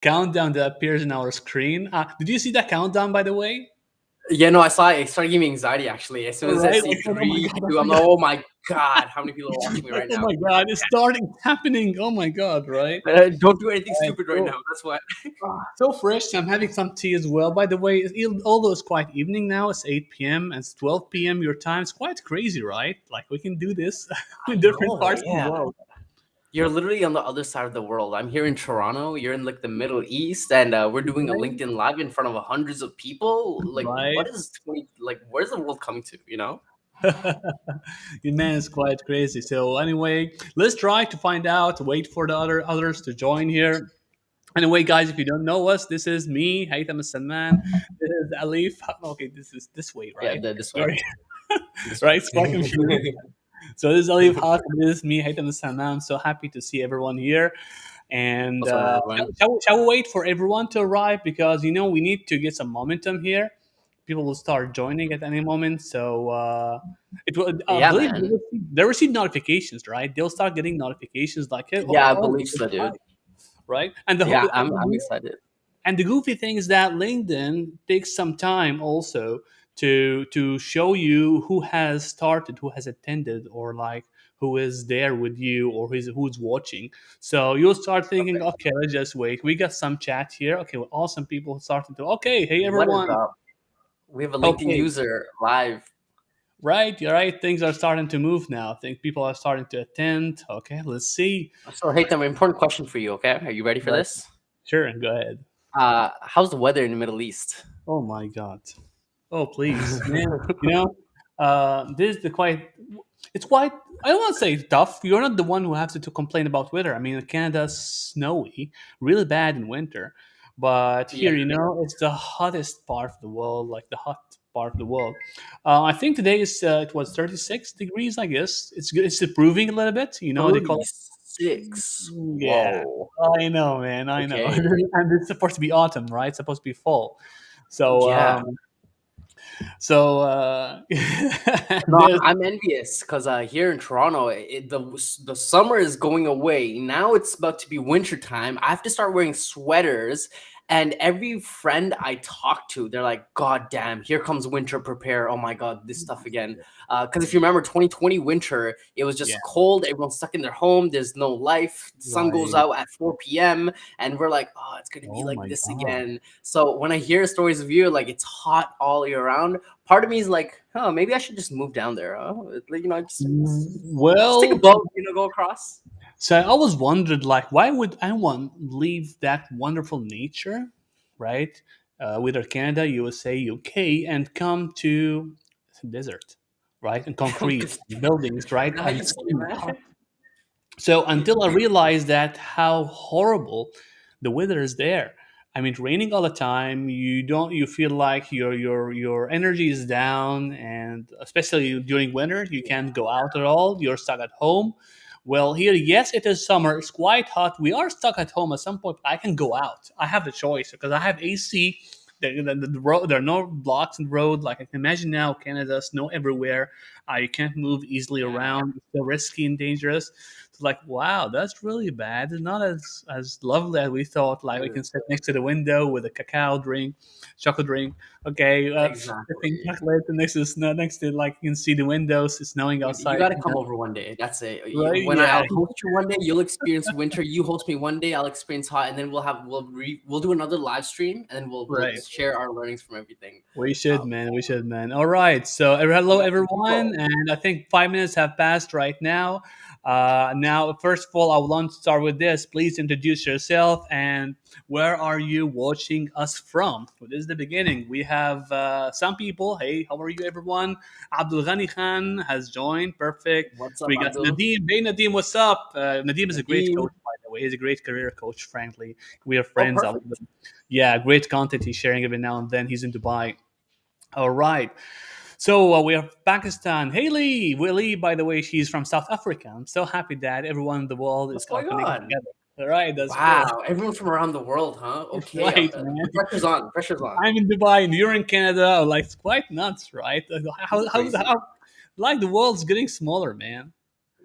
countdown that appears in our screen. Did you see that countdown, by the way? Yeah, no, I saw it. It started giving me anxiety actually. As soon as I Right? see Like, oh my three, god, oh two, I'm my like, god. oh my god, how many people are watching me Like, right oh now? my god, it's starting happening. Oh my god, right? Don't do anything Right. stupid right now. That's what. So fresh. I'm having some tea as well. By the way, although it's quite evening now, it's 8 p.m. and it's 12 p.m. your time. It's quite crazy, right? Like we can do this I in different know, parts of the yeah. world, You're literally on the other side of the world. I'm here in Toronto. You're in like the Middle East, and we're doing a right? LinkedIn Live in front of hundreds of people. Like, Right. what is 20? Like, where's the world coming to? You know? Your man is quite crazy. So anyway, let's try to find out. Wait for the others to join here. Anyway, guys, if you don't know us, this is me, Haytham Salman. This is Alif. Okay, this is this way, Yeah, right? this way. Sorry, This right? It's quite confusing. way. So this is Alif Huq. This is me, Haytham Salman. I'm so happy to see everyone here. And What's up, everyone? shall we wait for everyone to arrive because we need to get some momentum here. People will start joining at any moment. So it will. I Yeah, believe man. they receive notifications, right? They'll start getting notifications like, hey, Yeah, I oh, believe so, dude. right? And the Yeah, whole I'm excited. and the goofy thing is that LinkedIn takes some time also to show you who has started, who has attended, or like who is there with you, or who's watching. So you'll start thinking, Okay. okay, let's just wait. We got some chat here. Okay, well, awesome people starting to. Okay, hey What is everyone. up? We have a LinkedIn Okay, user live. right, you're right. Things are starting to move now. I think people are starting to attend. Okay, let's see. So, hey, an important question for you. Okay, are you ready for Right, this? sure, go ahead. How's the weather in the Middle East? Oh my god. Oh please, man. This is the quite. It's quite. I don't want to say tough. You're not the one who has to complain about weather. I mean, Canada's snowy, really bad in winter, but Yeah. here, it's the hottest part of the world, like the hot part of the world. I think today is it was 36 degrees. I guess it's good. It's improving a little bit. They call 36. it. Yeah, Whoa. I know, man. I know, Okay. and it's supposed to be autumn, right? It's supposed to be fall. So, Yeah. No, there's I'm envious because here in Toronto, the summer is going away. Now it's about to be winter time. I have to start wearing sweaters, and every friend I talk to, they're like, "God damn, here comes winter. Prepare! Oh my God, this stuff again." Because if you remember 2020 winter, it was yeah, just cold. Everyone's stuck in their home. There's no life. The sun goes right. out at 4 p.m. and we're like, "Oh, it's gonna be Oh like my this god. again." So when I hear stories of you, like it's hot all year round, part of me is like, oh, maybe I should just move down there. Just take a Well, boat, go across. so I always wondered, like, why would anyone leave that wonderful nature, right? Whether Canada, USA, UK, and come to desert, right? And concrete buildings, right? How And you it's say it, hot. man? So until I realized that how horrible the weather is there. I mean, it's raining all the time. You feel like your energy is down, and especially during winter, you can't go out at all. You're stuck at home. Well, here, yes, it is summer. It's quite hot. We are stuck at home. At some point, I can go out. I have the choice because I have AC. There are no blocks in the road. Like I can imagine now, Canada, snow everywhere. You can't move easily Yeah, around. It's so risky and dangerous. It's like, wow, that's really bad. It's not as lovely as we thought. Like we dude, can sit next to the window with a cacao drink, chocolate drink. Okay, sipping exactly. chocolate, and next to snow, next to like you can see the windows. It's snowing Dude, you outside. got to come over one day. That's it. Right? When Yeah, I'll host you one day, you'll experience winter. You host me one day, I'll experience hot, and then we'll do another live stream, and we'll right. share our learnings from everything. We should, Um, man. We should, man. All right. So, hello, yeah, everyone. bro. And I think 5 minutes have passed right now. Now, first of all, I want to start with this. Please introduce yourself and where are you watching us from? So this is the beginning. We have some people. Hey, how are you, everyone? Abdul Ghani Khan has joined. Perfect. What's up, We got Abdul? Nadeem. Hey, Nadeem, what's up? Nadeem is a great Nadeem. coach, by the way. He's a great career coach, frankly. We are Oh, friends. perfect. Yeah, great content he's sharing every now and then. He's in Dubai. All right. So we have Pakistan. Haley, Willie, by the way, she's from South Africa. I'm so happy that everyone in the world What's is going connected on? together. All right, that's good. Wow, everyone from around the world, huh? Okay, Right, man. the pressure's on. Pressure's on. I'm in Dubai and you're in Canada. Like, it's quite nuts, right? How, Crazy. like the world's getting smaller, man.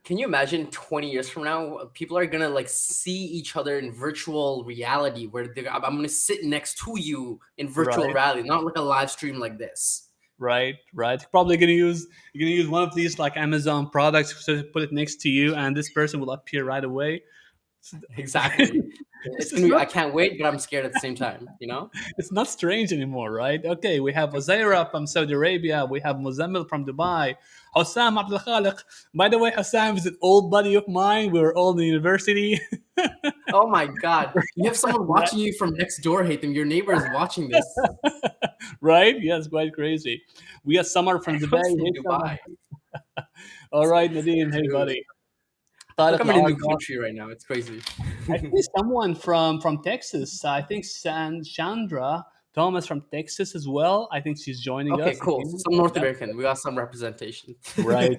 Can you imagine 20 years from now, people are gonna like see each other in virtual reality where I'm gonna sit next to you in virtual Right, reality, not like a live stream like this. right. Probably gonna use you're gonna use one of these like Amazon products to put it next to you, and this person will appear right away. Exactly. This It's is gonna be, not I can't wait, but I'm scared at the same time, you know? it's not strange anymore, right? Okay, we have Ozaira from Saudi Arabia, we have Muzammil from Dubai, Hossam Abdul Khaliq. By the way, Hossam is an old buddy of mine. We were all in the university. Oh my god. You have someone Right? watching you from next door, Hatem. Your neighbor is watching this. Right? Yes, quite crazy. We got Samar from Dubai. Everyone's in Hey, Samar. Dubai. All right, Nadeem. Hey, Dude. buddy. I feel like Tariq I'm in a new Al-Arda. country right now. It's crazy. I think someone from Texas. I think Chandra Thomas from Texas as well. I think she's joining Okay, us cool. So again. some North Yep. American. We got some representation. Right.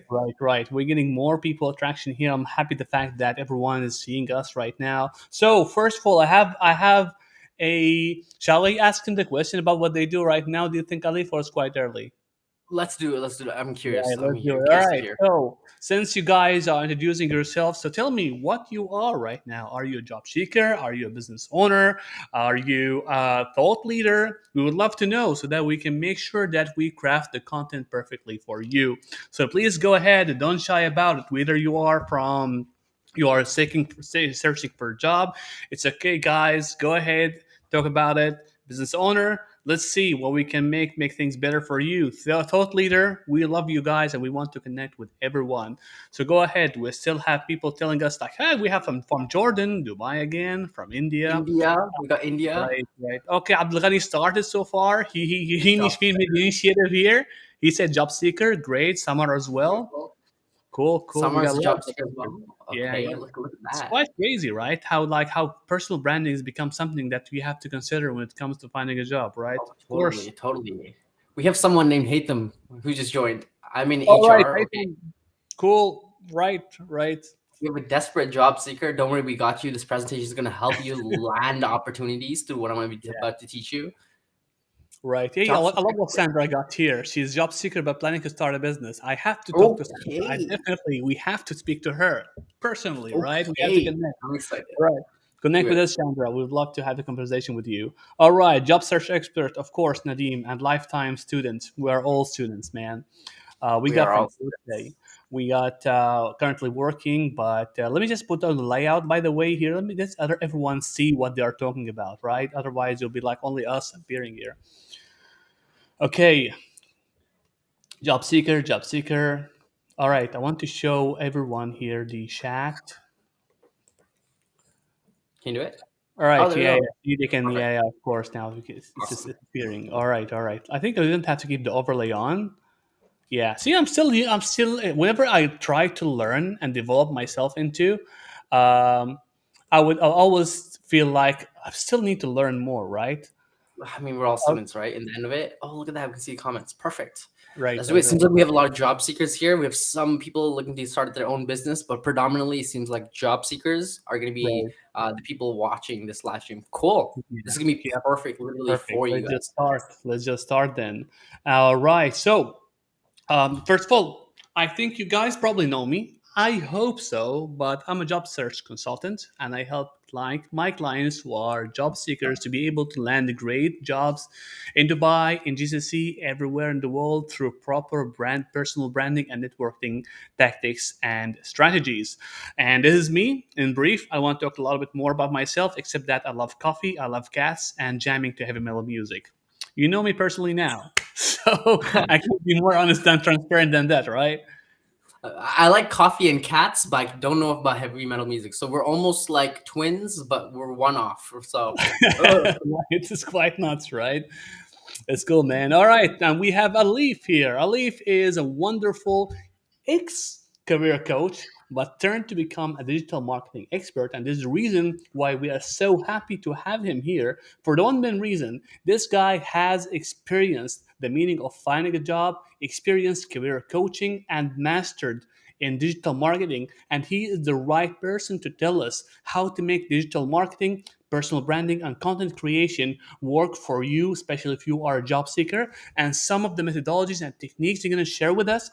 We're getting more people attraction here. I'm happy the fact that everyone is seeing us right now. So first of all, I have a. Shall I ask him the question about what they do right now? Do you think Ali, or it's quite early? Let's do it. Let's do it. I'm Right, curious. let's do I'm it. All curious to right. hear. So, since you guys are introducing yourselves, so tell me what you are right now. Are you a job seeker? Are you a business owner? Are you a thought leader? We would love to know so that we can make sure that we craft the content perfectly for you. So, please go ahead and don't shy about it. Whether you are searching for a job, it's okay, guys. Go ahead, talk about it. Business owner, let's see what we can make things better for you. Thought leader, we love you guys and we want to connect with everyone. So go ahead. We still have people telling us like, hey, we have from Jordan, Dubai again, from India. India. We got India. Right. Okay, Abdul Ghani started so far. Job He made the initiative here. He said job seeker, great. Samar as well. seeker. Cool. We got Summer's a a lot of job job seeker as seekers. well. Yeah. Okay, look at It's that. quite crazy, right? How personal branding has become something that we have to consider when it comes to finding a job, right? Oh, Of course. totally. We have someone named Hatem who just joined. I'm in All right, HR. I Okay. think cool. Right. We have a desperate job seeker. Don't worry, we got you. This presentation is going to help you land opportunities through what I'm going to be Yeah, about to teach you. right. Hey, Job I love seeker. what Sandra got here. She's a job seeker but planning to start a business. I have to talk to Sandra. I Okay. definitely we have to speak to her personally, right? We have to Okay. connect. I'm excited. Right. Do Connect with it. us, Sandra. We'd love to have a conversation with you. All right, job search expert, of course, Nadeem, and lifetime student. We are all students, man. We We got are from all today. students. We got currently working, but let me just put on the layout. By the way, here, let me just other everyone see what they are talking about, right? Otherwise, it'll be like only us appearing here. Okay, job seeker, job seeker. All right, I want to show everyone here the chat. Can you do it? All Oh, right, there we go. you can, Perfect. of course. Now it's just Awesome. appearing. All right. I think I didn't have to keep the overlay on. Yeah. See, I'm still. Whenever I try to learn and develop myself into, um, I always feel like I still need to learn more. Right. I mean, we're all Oh, students, right? In the end of it. Oh, look at that. We can see comments. Perfect. right. Let's do it. Right. Seems Right. like we have a lot of job seekers here. We have some people looking to start their own business, but predominantly it seems like job seekers are going to be Right. the people watching this live stream. Cool. This Yeah. is going to be Yeah. perfect, literally, Perfect. for you Let's just guys. start. Let's just start then. All right. So first of all, I think you guys probably know me. I hope so, but I'm a job search consultant and I help like my clients who are job seekers to be able to land great jobs in Dubai, in GCC, everywhere in the world through proper personal branding and networking tactics and strategies. And this is me in brief. I want to talk a little bit more about myself, except that I love coffee, I love cats, and jamming to heavy metal music. You know me personally now. So I can't be more honest and transparent than that, right? I like coffee and cats, but I don't know about heavy metal music. So we're almost like twins, but we're one off. So, It's quite nuts, right? It's cool, man. All right, and we have Alif here. Alif is a wonderful ex career coach, but turned to become a digital marketing expert. And this is the reason why we are so happy to have him here. For the one main reason, this guy has experienced the meaning of finding a job, experienced career coaching, and mastered in digital marketing. And he is the right person to tell us how to make digital marketing, personal branding, and content creation work for you, especially if you are a job seeker. And some of the methodologies and techniques you're going to share with us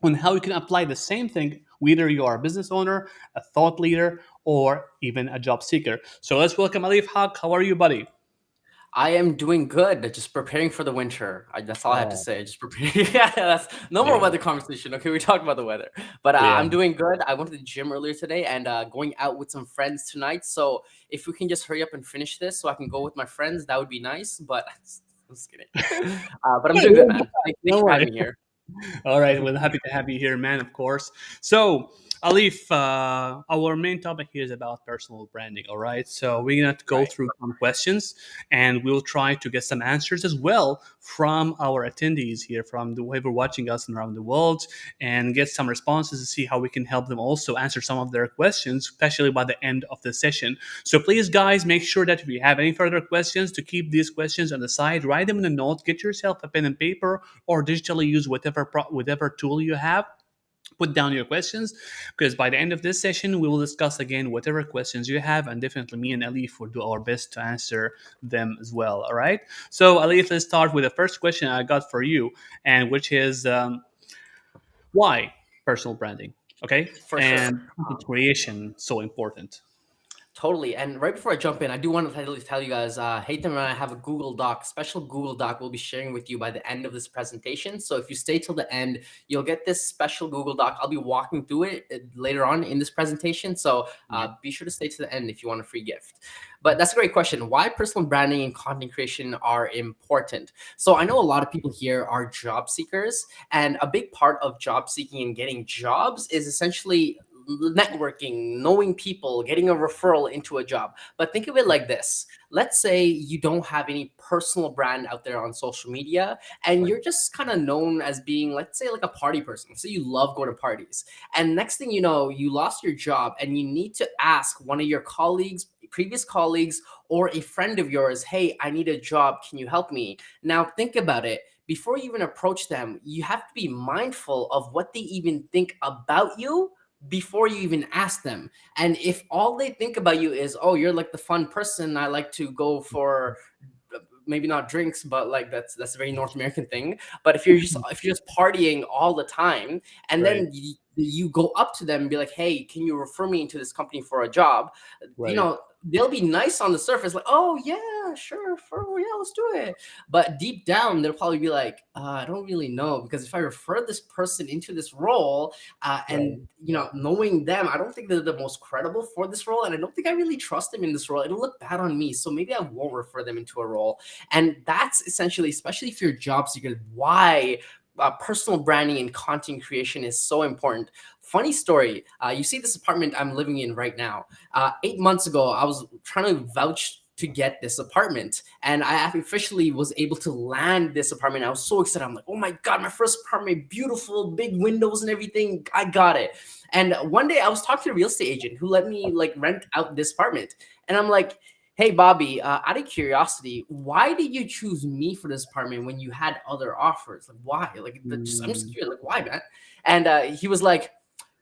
on how you can apply the same thing whether you are a business owner, a thought leader, or even a job seeker. So let's welcome Alif Huq. How are you, buddy? I am doing good. Just preparing for the winter. That's all I have to Oh, say. Just preparing. Yeah, that's no more yeah, weather conversation. Okay, we talked about the weather, but yeah. I'm doing good. I went to the gym earlier today and going out with some friends tonight. So if we can just hurry up and finish this, so I can go with my friends, that would be nice. But I'm just kidding. But I'm doing good, man. Thank you No for worries. having me here. All right, well, happy to have you here, man, of course. So, Alif, our main topic here is about personal branding, all right? So, we're going to go Right. through some questions and we'll try to get some answers as well from our attendees here, from the whoever watching us around the world, and get some responses to see how we can help them also answer some of their questions, especially by the end of the session. So, please, guys, make sure that if you have any further questions, to keep these questions on the side, write them in a note, get yourself a pen and paper, or digitally use whatever tool you have. Put down your questions, because by the end of this session we will discuss again whatever questions you have, and definitely me and Alif will do our best to answer them as well. All right, so Alif, let's start with the first question I got for you, and which is why personal branding, okay, For sure. and content creation so important. Totally. And right before I jump in, I do want to tell you guys, Hatem and I have a Google Doc, special Google Doc we'll be sharing with you by the end of this presentation. So if you stay till the end, you'll get this special Google Doc. I'll be walking through it later on in this presentation. So Yeah. be sure to stay to the end if you want a free gift. But that's a great question. Why personal branding and content creation are important? So I know a lot of people here are job seekers, and a big part of job seeking and getting jobs is essentially networking, knowing people, getting a referral into a job. But think of it like this. Let's say you don't have any personal brand out there on social media and you're just kind of known as being, let's say, like a party person. So you love going to parties. And next thing you know, you lost your job and you need to ask one of your colleagues, previous colleagues, or a friend of yours, hey, I need a job. Can you help me? Now, think about it. Before you even approach them, you have to be mindful of what they even think about you before you even ask them. And if all they think about you is, oh, you're like the fun person, I like to go for maybe not drinks, but like that's a very North American thing. But if you're just partying all the time, and Right, then you go up to them and be like, hey, can you refer me into this company for a job? You right, know, they'll be nice on the surface, like, oh yeah, sure, yeah, let's do it. But deep down, they'll probably be like, I don't really know, because if I refer this person into this role, right, and knowing them, I don't think they're the most credible for this role, and I don't think I really trust them in this role. It'll look bad on me, so maybe I won't refer them into a role. And that's essentially, especially if you're a job seeker, why personal branding and content creation is so important. Funny story. You see this apartment I'm living in right now. 8 months ago, I was trying to vouch to get this apartment, and I officially was able to land this apartment. I was so excited. I'm like, oh my God, my first apartment, beautiful, big windows and everything. I got it. And one day I was talking to a real estate agent who let me like rent out this apartment. And I'm like, hey, Bobby, out of curiosity, why did you choose me for this apartment when you had other offers? Like, why? Like, I'm just mm, curious, like, why, man? And he was like,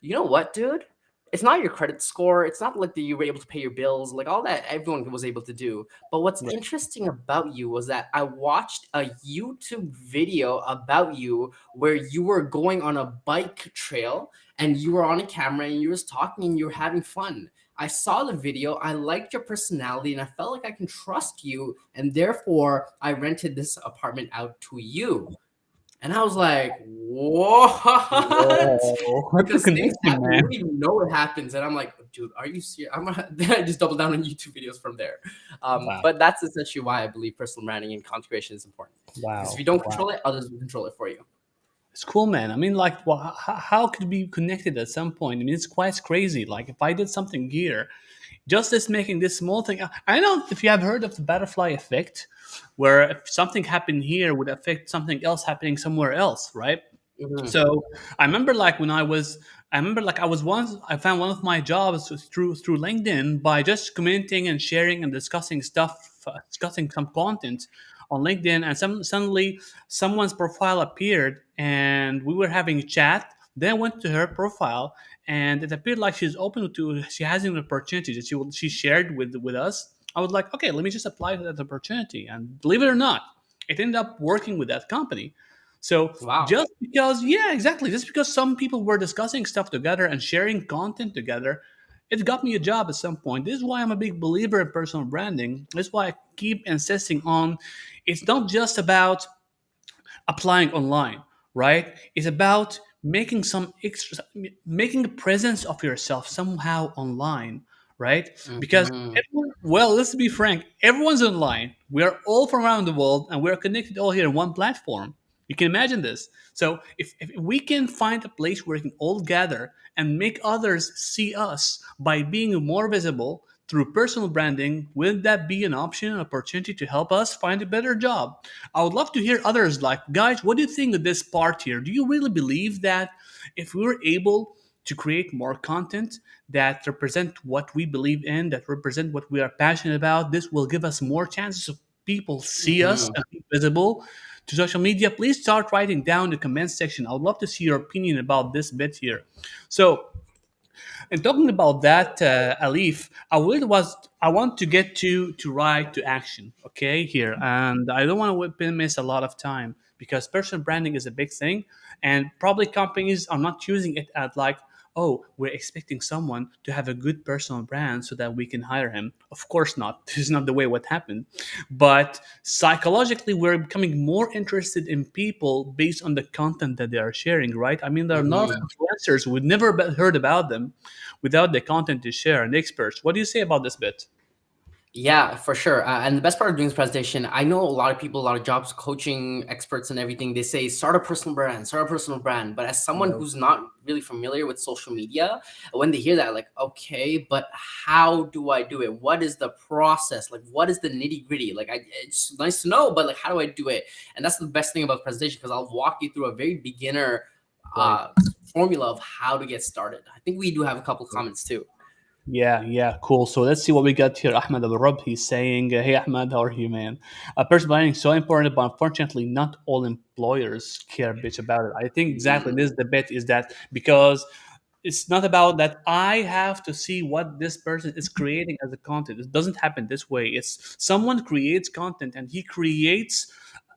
you know what, dude? It's not your credit score. It's not like that you were able to pay your bills, like all that everyone was able to do. But what's right, interesting about you was that I watched a YouTube video about you where you were going on a bike trail and you were on a camera and you was talking and you were having fun. I saw the video, I liked your personality, and I felt like I can trust you, and therefore I rented this apartment out to you. And I was like, what? whoa, what's the Because things connection, happen, you man? don't even know what happens. And I'm like, dude, are you serious? I'm gonna then I just double down on YouTube videos from there. Wow, But that's essentially why I believe personal branding and content creation is important. Because if wow, you don't wow. control it, others will control it for you. It's cool, man. I mean, like, well, how could we be connected at some point? I mean, it's quite crazy. Like, if I did something here, just this making this small thing. I don't know if you have heard of the butterfly effect, where if something happened here would affect something else happening somewhere else, right? Mhm. So I remember like when I remember like I was once I found one of my jobs through LinkedIn by just commenting and sharing and discussing stuff, discussing some content on LinkedIn, and suddenly someone's profile appeared, and we were having a chat. Then I went to her profile, and it appeared like she has an opportunity that she shared with us. I was like, okay, let me just apply for that opportunity, and believe it or not, it ended up working with that company. So Wow. just because, yeah, exactly, just because some people were discussing stuff together and sharing content together, it got me a job at some point. This is why I'm a big believer in personal branding. This is why I keep insisting on it's not just about applying online, right? It's about making some extra, making a presence of yourself somehow online, right? Because Hmm. everyone, well, let's be frank, everyone's online. We are all from around the world, and we're connected all here in one platform. You can imagine this. So if we can find a place where we can all gather and make others see us by being more visible through personal branding, would that be an option, an opportunity to help us find a better job? I would love to hear others like, guys, what do you think of this part here? Do you really believe that if we were able to create more content that represent what we believe in, that represent what we are passionate about, this will give us more chances of people see us Hmm. and be visible to social media? Please start writing down in the comment section. I would love to see your opinion about this bit here. So, and talking about that, Alif, I want to get to right to action. Okay, here, and I don't want to miss a lot of time because personal branding is a big thing, and probably companies are not using it at like, oh, we're expecting someone to have a good personal brand so that we can hire him. Of course not. This is not the way what happened. But psychologically, we're becoming more interested in people based on the content that they are sharing, right? I mean, there are a lot of Hmm. influencers we've never heard about them without the content to share and experts. What do you say about this bit? Yeah, for sure. And the best part of doing this presentation, I know a lot of people, a lot of jobs, coaching experts, and everything. They say start a personal brand, start a personal brand. But as someone Yeah, who's not really familiar with social media, when they hear that, like, okay, but how do I do it? What is the process? Like, what is the nitty gritty? Like, it's nice to know, but like, how do I do it? And that's the best thing about the presentation because I'll walk you through a very beginner right. uh, formula of how to get started. I think we do have a couple comments too. Yeah, yeah, cool. So let's see what we got here. Ahmed Al Rab, he's saying, Hey Ahmed, how are you, man? Personal branding is so important, but unfortunately, not all employers care a bit about it. I think exactly Mhm. this debate is that because it's not about that I have to see what this person is creating as a content. It doesn't happen this way. It's someone creates content and he creates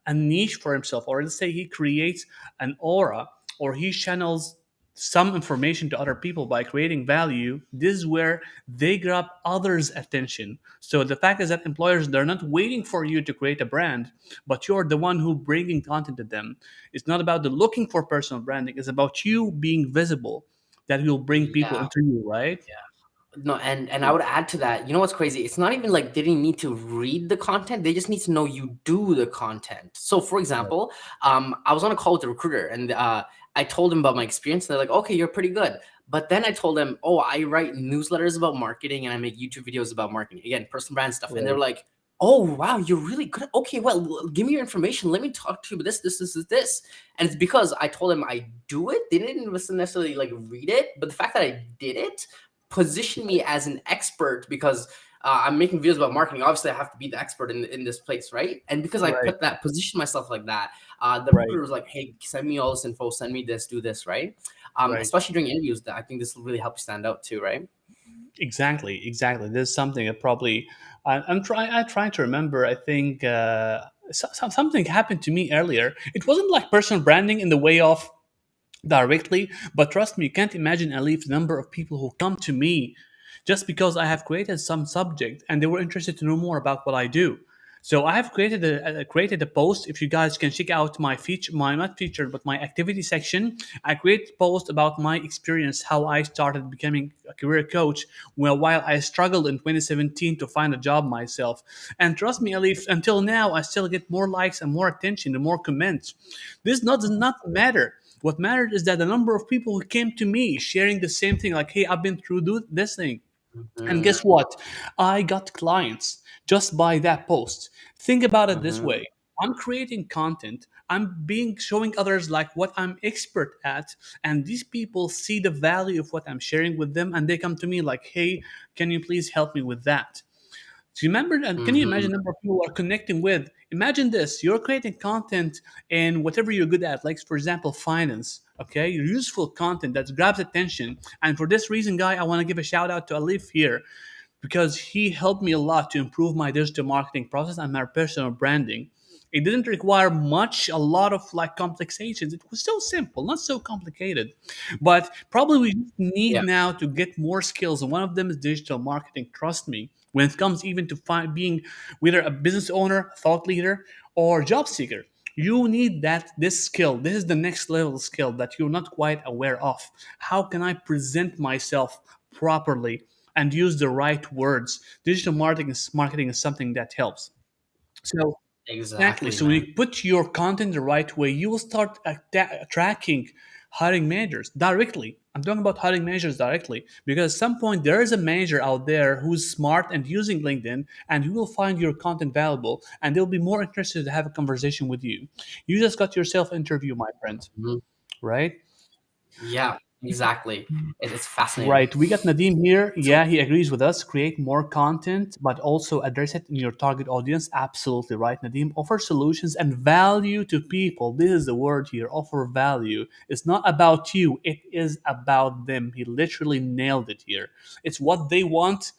a niche for himself, or let's say he creates an aura, or he channels some information to other people by creating value. This is where they grab others attention. So the fact is that employers, they're not waiting for you to create a brand, but you're the one who bringing content to them. It's not about the looking for personal branding, it's about you being visible, that will bring people Yeah. into you, right? No, and I would add to that. You know what's crazy? It's not even like they didn't need to read the content. They just need to know you do the content. So, for Right. example, I was on a call with a recruiter, and I told him about my experience. And they're like, "Okay, you're pretty good." But then I told them, "Oh, I write newsletters about marketing, and I make YouTube videos about marketing. Again, personal brand stuff." And they're Right. like, "Oh, wow, you're really good. Okay, well, give me your information. Let me talk to you about this." And it's because I told them I do it. They didn't necessarily like read it, but the fact that I did it position me as an expert because I'm making videos about marketing. Obviously, I have to be the expert in this place, right? And because I Right. put that position myself like that, the Right. recruiter was like, "Hey, send me all this info. Send me this. Do this." Right? Right. Especially during interviews, that I think this will really help you stand out too, right? Exactly. Exactly. This is something that probably I'm trying to remember. I think something happened to me earlier. It wasn't like personal branding in the way of directly, but trust me, you can't imagine, Alif, the number of people who come to me just because I have created some subject and they were interested to know more about what I do. So I have created a post. If you guys can check out my feature, my not feature, but my activity section, I create a post about my experience, how I started becoming a career coach. Well, while I struggled in 2017 to find a job myself, and trust me, Alif, until now I still get more likes and more attention and more comments. This does not matter. What mattered is that the number of people who came to me sharing the same thing, like, hey, I've been through this thing. And Hmm. guess what? I got clients just by that post. Think about it this Hmm. way. I'm creating content. I'm being showing others like what I'm expert at, and these people see the value of what I'm sharing with them, and they come to me like, "Hey, can you please help me with that?" So you remember, and can you Hmm. imagine the number of people you are connecting with? Imagine this: you're creating content in whatever you're good at, like for example, finance. Okay, useful content that grabs attention. And for this reason, guy, I want to give a shout out to Alif here because he helped me a lot to improve my digital marketing process and my personal branding. It didn't require much, a lot of like complexations. It was so simple, not so complicated. But probably we just need Yeah. now to get more skills, and one of them is digital marketing. Trust me, when it comes even to being whether a business owner, thought leader, or job seeker, you need that this skill. This is the next level skill that you're not quite aware of. How can I present myself properly and use the right words? Digital marketing is something that helps. So exactly. Exactly, So when man. you put your content the right way, you will start attracting hiring managers directly. I'm talking about hiring managers directly because at some point there is a manager out there who's smart and using LinkedIn, and who will find your content valuable, and they'll be more interested to have a conversation with you. You just got yourself interview, my friend, Mhm. right? Yeah, exactly. It's fascinating. Right. We got Nadim here. So Yeah, he agrees with us. Create more content, but also address it in your target audience. Absolutely right, Nadim. Offer solutions and value to people. This is the word here. Offer value. It's not about you, it is about them. He literally nailed it here. It's what they want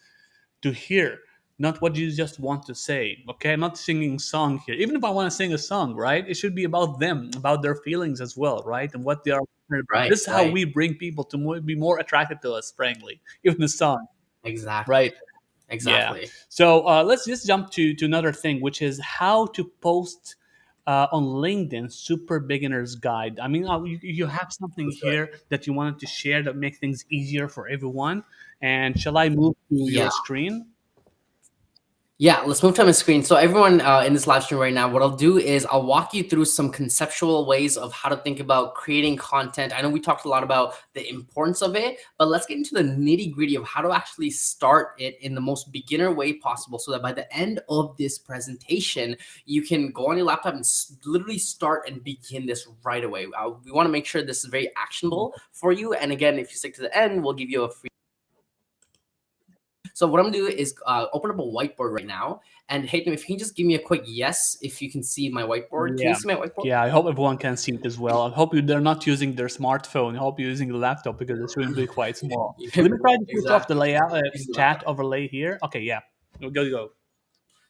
to hear, not what you just want to say. Okay, I'm not singing song here. Even if I want to sing a song, right, it should be about them, about their feelings as well, right, and what they are passionate about. right, This is how right. we bring people to be more attracted to us, frankly, even the song, Exactly. right? Yeah. Exactly. So let's just jump to another thing, which is how to post on LinkedIn. Super beginners guide. I mean, you have something Let's do it. here that you wanted to share that make things easier for everyone. And shall I move to your Yeah. screen? Yeah, let's move to my screen. So everyone in this live stream right now, what I'll do is I'll walk you through some conceptual ways of how to think about creating content. I know we talked a lot about the importance of it, but let's get into the nitty gritty of how to actually start it in the most beginner way possible so that by the end of this presentation, you can go on your laptop and literally start and begin this right away. We want to make sure this is very actionable for you. And again, if you stick to the end, we'll give you a free. So what I'm gonna do is open up a whiteboard right now. And Haytham, if you can just give me a quick yes, if you can see my whiteboard. Can you Yeah. see my whiteboard? Yeah, I hope everyone can see it as well. I hope they're not using their smartphone. I hope you're using the laptop because it's really quite small. Let me try to switch off the Exactly. layout Use the chat laptop. overlay here. Okay, yeah. Go, go.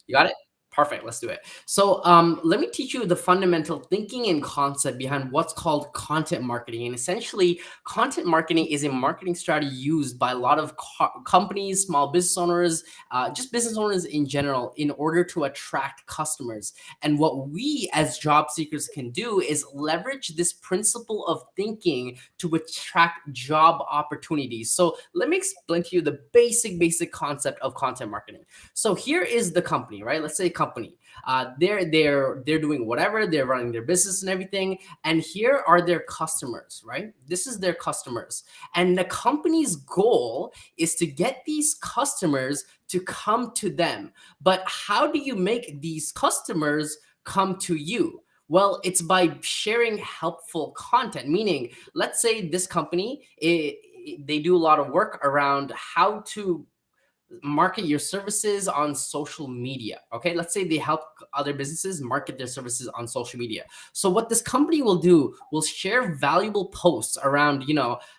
You got it? Perfect. Let's do it. So, let me teach you the fundamental thinking and concept behind what's called content marketing. And essentially, content marketing is a marketing strategy used by a lot of companies, small business owners, just business owners in general, in order to attract customers. And what we as job seekers can do is leverage this principle of thinking to attract job opportunities. So, let me explain to you the basic concept of content marketing. So here is the company, right? Let's say a company. They're doing whatever, they're running their business and everything. And here are their customers, right? This is their customers. And the company's goal is to get these customers to come to them. But how do you make these customers come to you? Well, it's by sharing helpful content. Meaning, let's say this company, they do a lot of work around how to market your services on social media. Okay, let's say they help other businesses market their services on social media. So what this company will do will share valuable posts around,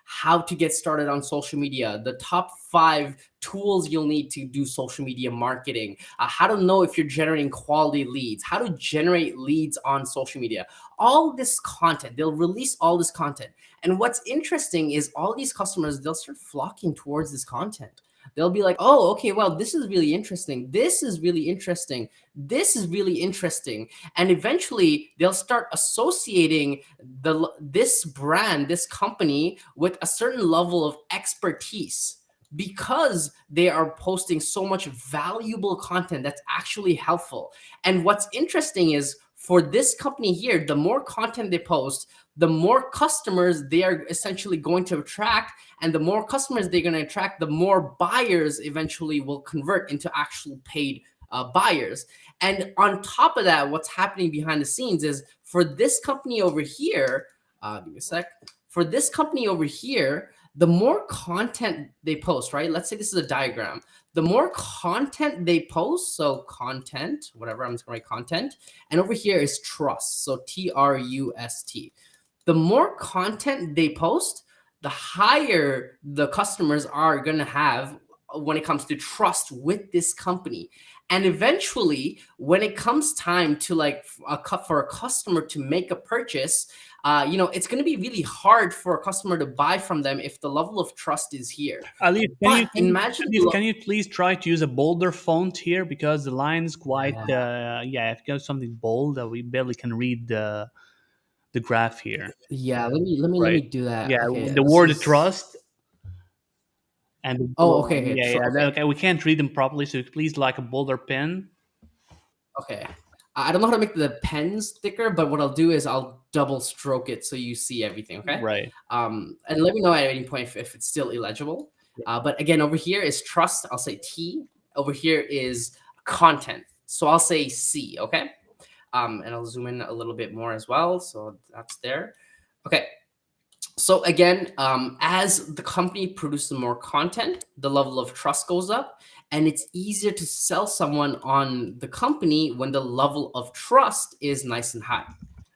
how to get started on social media, the top 5 tools you'll need to do social media marketing, how to know if you're generating quality leads, how to generate leads on social media. All this content, they'll release all this content. And what's interesting is all these customers, they'll start flocking towards this content. They'll be like, oh, okay, well, this is really interesting. This is really interesting. This is really interesting. And eventually they'll start associating this brand, this company with a certain level of expertise because they are posting so much valuable content that's actually helpful. And what's interesting is for this company here, the more content they post, the more customers they are essentially going to attract, and the more customers they're going to attract, the more buyers eventually will convert into actual paid buyers. And on top of that, what's happening behind the scenes is for this company over here, give me a sec. For this company over here, the more content they post, right? Let's say this is a diagram. The more content they post, so content, whatever, I'm just going to write content. And over here is trust, so TRUST. The more content they post, the higher the customers are going to have when it comes to trust with this company. And eventually, when it comes time to like for a customer to make a purchase, it's going to be really hard for a customer to buy from them if the level of trust is here. Alif, But imagine Can you please try to use a bolder font here because the line is quite yeah, yeah. If you have something bold, we barely can read the graph here. yeah. Let me Right. do that. Yeah, Okay, the this word is. trust and Oh, okay, okay, yeah, yeah. okay. Okay, we can't read them properly, so please like a bolder pen. Okay. I don't know how to make the pens thicker, but what I'll do is I'll double stroke it so you see everything. Okay. Right. And let me know at any point if it's still illegible. But again, over here is trust. I'll say T. Over here is content. So I'll say C. Okay. And I'll zoom in a little bit more as well. So that's there. Okay. So again, as the company produces more content, the level of trust goes up, and it's easier to sell someone on the company when the level of trust is nice and high.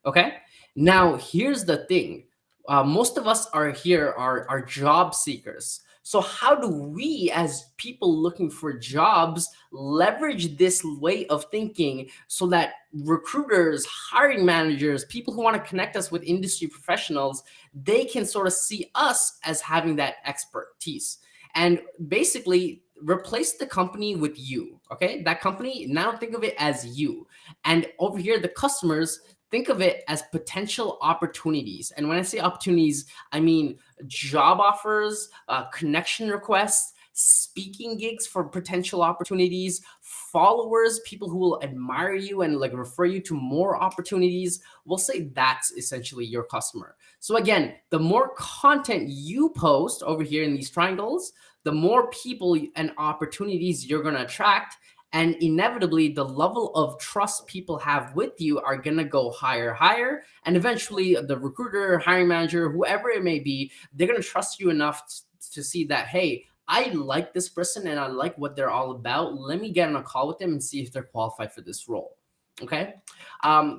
Okay. Now here's the thing: most of us are here are job seekers. So how do we, as people looking for jobs, leverage this way of thinking so that recruiters, hiring managers, people who want to connect us with industry professionals, they can sort of see us as having that expertise and basically replace the company with you. Okay. That company, now think of it as you. And over here, the customers, think of it as potential opportunities. And when I say opportunities, I mean job offers, connection requests, speaking gigs for potential opportunities, followers, people who will admire you and like refer you to more opportunities. We'll say that's essentially your customer. So again, the more content you post over here in these triangles, the more people and opportunities you're going to attract. And inevitably, the level of trust people have with you are going to go higher, higher. And eventually, the recruiter, hiring manager, whoever it may be, they're going to trust you enough to see that, hey, I like this person and I like what they're all about. Let me get on a call with them and see if they're qualified for this role. Okay.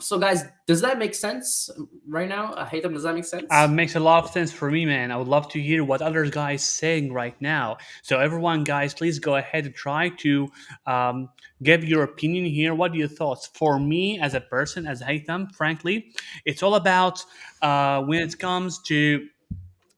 So guys, does that make sense right now? Haytham, does that make sense? Makes a lot of sense for me, man. I would love to hear what other guys saying right now. So everyone, guys, please go ahead and try to um, give your opinion here. What are your thoughts? For me, as a person, as Haytham, frankly, it's all about when it comes to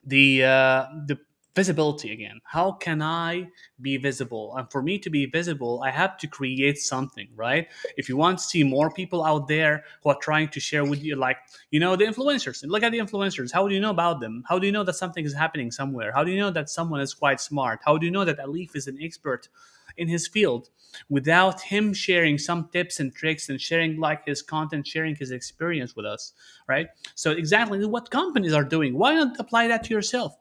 the visibility again. How can I be visible? And for me to be visible, I have to create something, right? If you want to see more people out there who are trying to share with you, like, the influencers, and look at the influencers. How do you know about them? How do you know that something is happening somewhere? How do you know that someone is quite smart? How do you know that Alif is an expert in his field without him sharing some tips and tricks and sharing like his content, sharing his experience with us, right? So exactly what companies are doing. Why not apply that to yourself?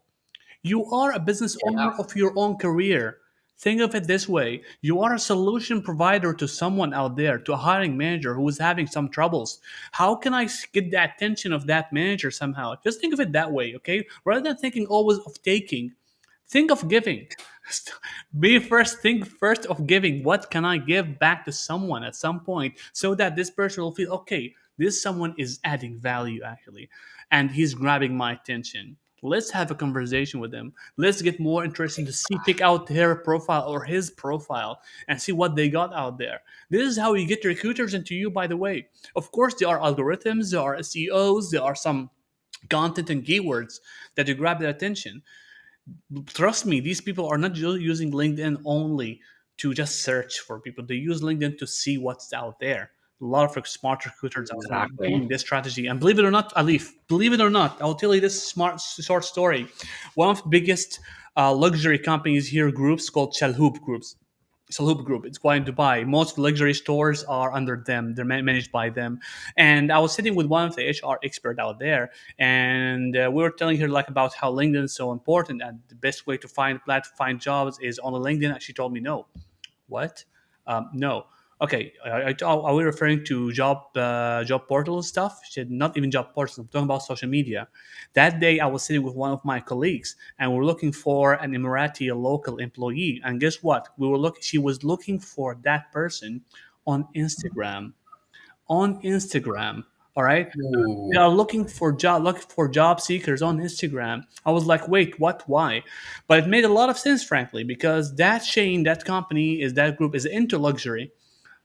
You are a business Yeah. owner of your own career. Think of it this way: you are a solution provider to someone out there, to a hiring manager who is having some troubles. How can I get the attention of that manager somehow? Just think of it that way, okay? Rather than thinking always of taking, think of giving. Think first of giving. What can I give back to someone at some point so that this person will feel okay, this someone is adding value actually, and he's grabbing my attention. Let's have a conversation with him. Let's get more interesting to see, pick out their profile or his profile and see what they got out there. This is how you get recruiters into you, by the way. Of course, there are algorithms, there are SEOs, there are some content and keywords that you grab their attention. Trust me, these people are not using LinkedIn only to just search for people. They use LinkedIn to see what's out there. A lot of smart recruiters out there Exactly. doing this strategy. And believe it or not, Alif, believe it or not, I'll tell you this smart short story. One of the biggest luxury companies here, groups called Chalhoub Groups. Salhoub Group. It's quite in Dubai. Most luxury stores are under them. They're managed by them. And I was sitting with one of the HR expert out there, and we were telling her like about how LinkedIn is so important, and the best way to find jobs is on LinkedIn. And she told me no. What? No. Okay, are we referring to job portal stuff? She said, not even job portals. I'm talking about social media. That day, I was sitting with one of my colleagues, and we're looking for an Emirati local employee. And guess what? She was looking for that person on Instagram. On Instagram. All right. They Ooh. are looking for job seekers on Instagram. I was like, wait, what? Why? But it made a lot of sense, frankly, because that chain, that company, is that group is into luxury.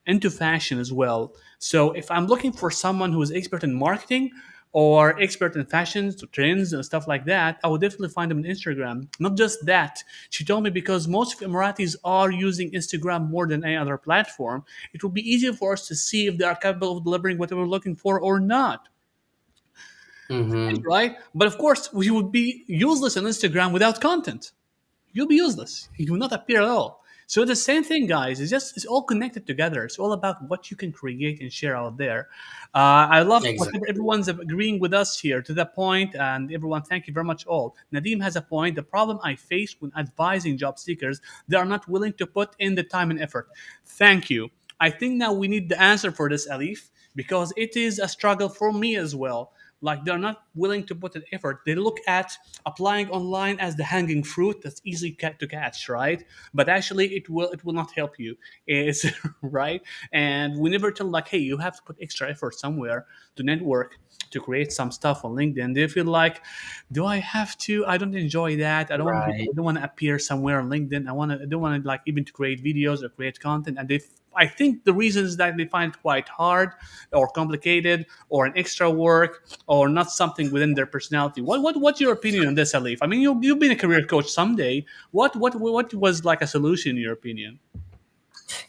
into fashion as well. So if I'm looking for someone who is expert in marketing or expert in fashion trends and stuff like that, I would definitely find them on Instagram. Not just that, she told me because most of Emiratis are using Instagram more than any other platform, it will be easier for us to see if they are capable of delivering what we're looking for or not. Mm-hmm. Right? But of course, we would be useless on Instagram without content. You'll be useless. You will not appear at all. So the same thing, guys. It's all connected together. It's all about what you can create and share out there. I love whatever Exactly. everyone's agreeing with us here to that point, and everyone, thank you very much. All Nadim has a point. The problem I face when advising job seekers, they are not willing to put in the time and effort. Thank you. I think now we need the answer for this, Alif, because it is a struggle for me as well. Like they're not willing to put an effort. They look at applying online as the hanging fruit that's easy to catch, right? But actually, it will not help you. It's right, and we never tell them like, hey, you have to put extra effort somewhere to network, to create some stuff on LinkedIn. They feel like, do I have to? I don't enjoy that. Right. I don't want to appear somewhere on LinkedIn. I don't want to like even to create videos or create content. And I think the reason is that they find it quite hard or complicated or an extra work or not something within their personality. What's your opinion on this, Alif? I mean, you've been a career coach someday. What was like a solution in your opinion?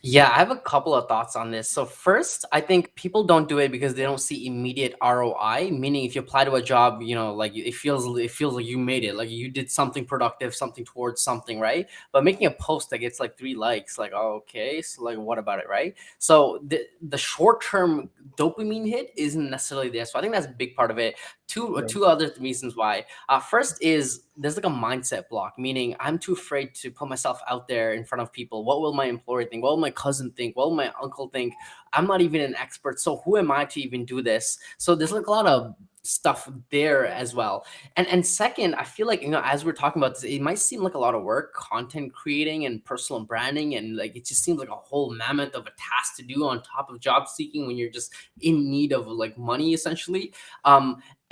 Yeah, I have a couple of thoughts on this. So first, I think people don't do it because they don't see immediate ROI. Meaning, if you apply to a job, like it feels like you made it, like you did something productive, something towards something, right? But making a post that gets like 3 likes, like, oh, okay, so like what about it, right? So the short term dopamine hit isn't necessarily there. So I think that's a big part of it. Right. Two other reasons why. First is there's like a mindset block, meaning I'm too afraid to put myself out there in front of people. What will my employer think? What will my cousin think? What will my uncle think? I'm not even an expert, so who am I to even do this? So there's like a lot of stuff there as well. And second, I feel like, as we're talking about this, it might seem like a lot of work, content creating and personal branding, and like it just seems like a whole mammoth of a task to do on top of job seeking when you're just in need of like money essentially.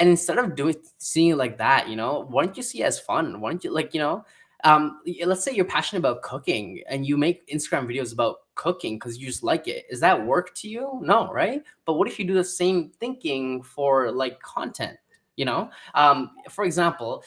And instead of seeing it like that, why don't you see it as fun? Why don't you like, let's say you're passionate about cooking and you make Instagram videos about cooking because you just like it. Is that work to you? No, right? But what if you do the same thinking for like content? For example,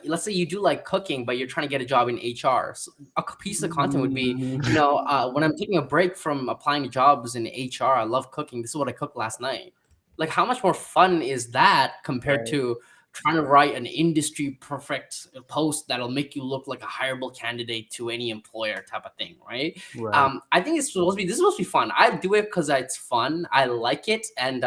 let's say you do like cooking, but you're trying to get a job in HR. So a piece of content would be, Mm, when I'm taking a break from applying to jobs in HR, I love cooking. This is what I cooked last night. Like, how much more fun is that compared right, to trying to write an industry perfect post that'll make you look like a hireable candidate to any employer type of thing, right? right. I think this is supposed to be fun. I do it because it's fun. I like it, and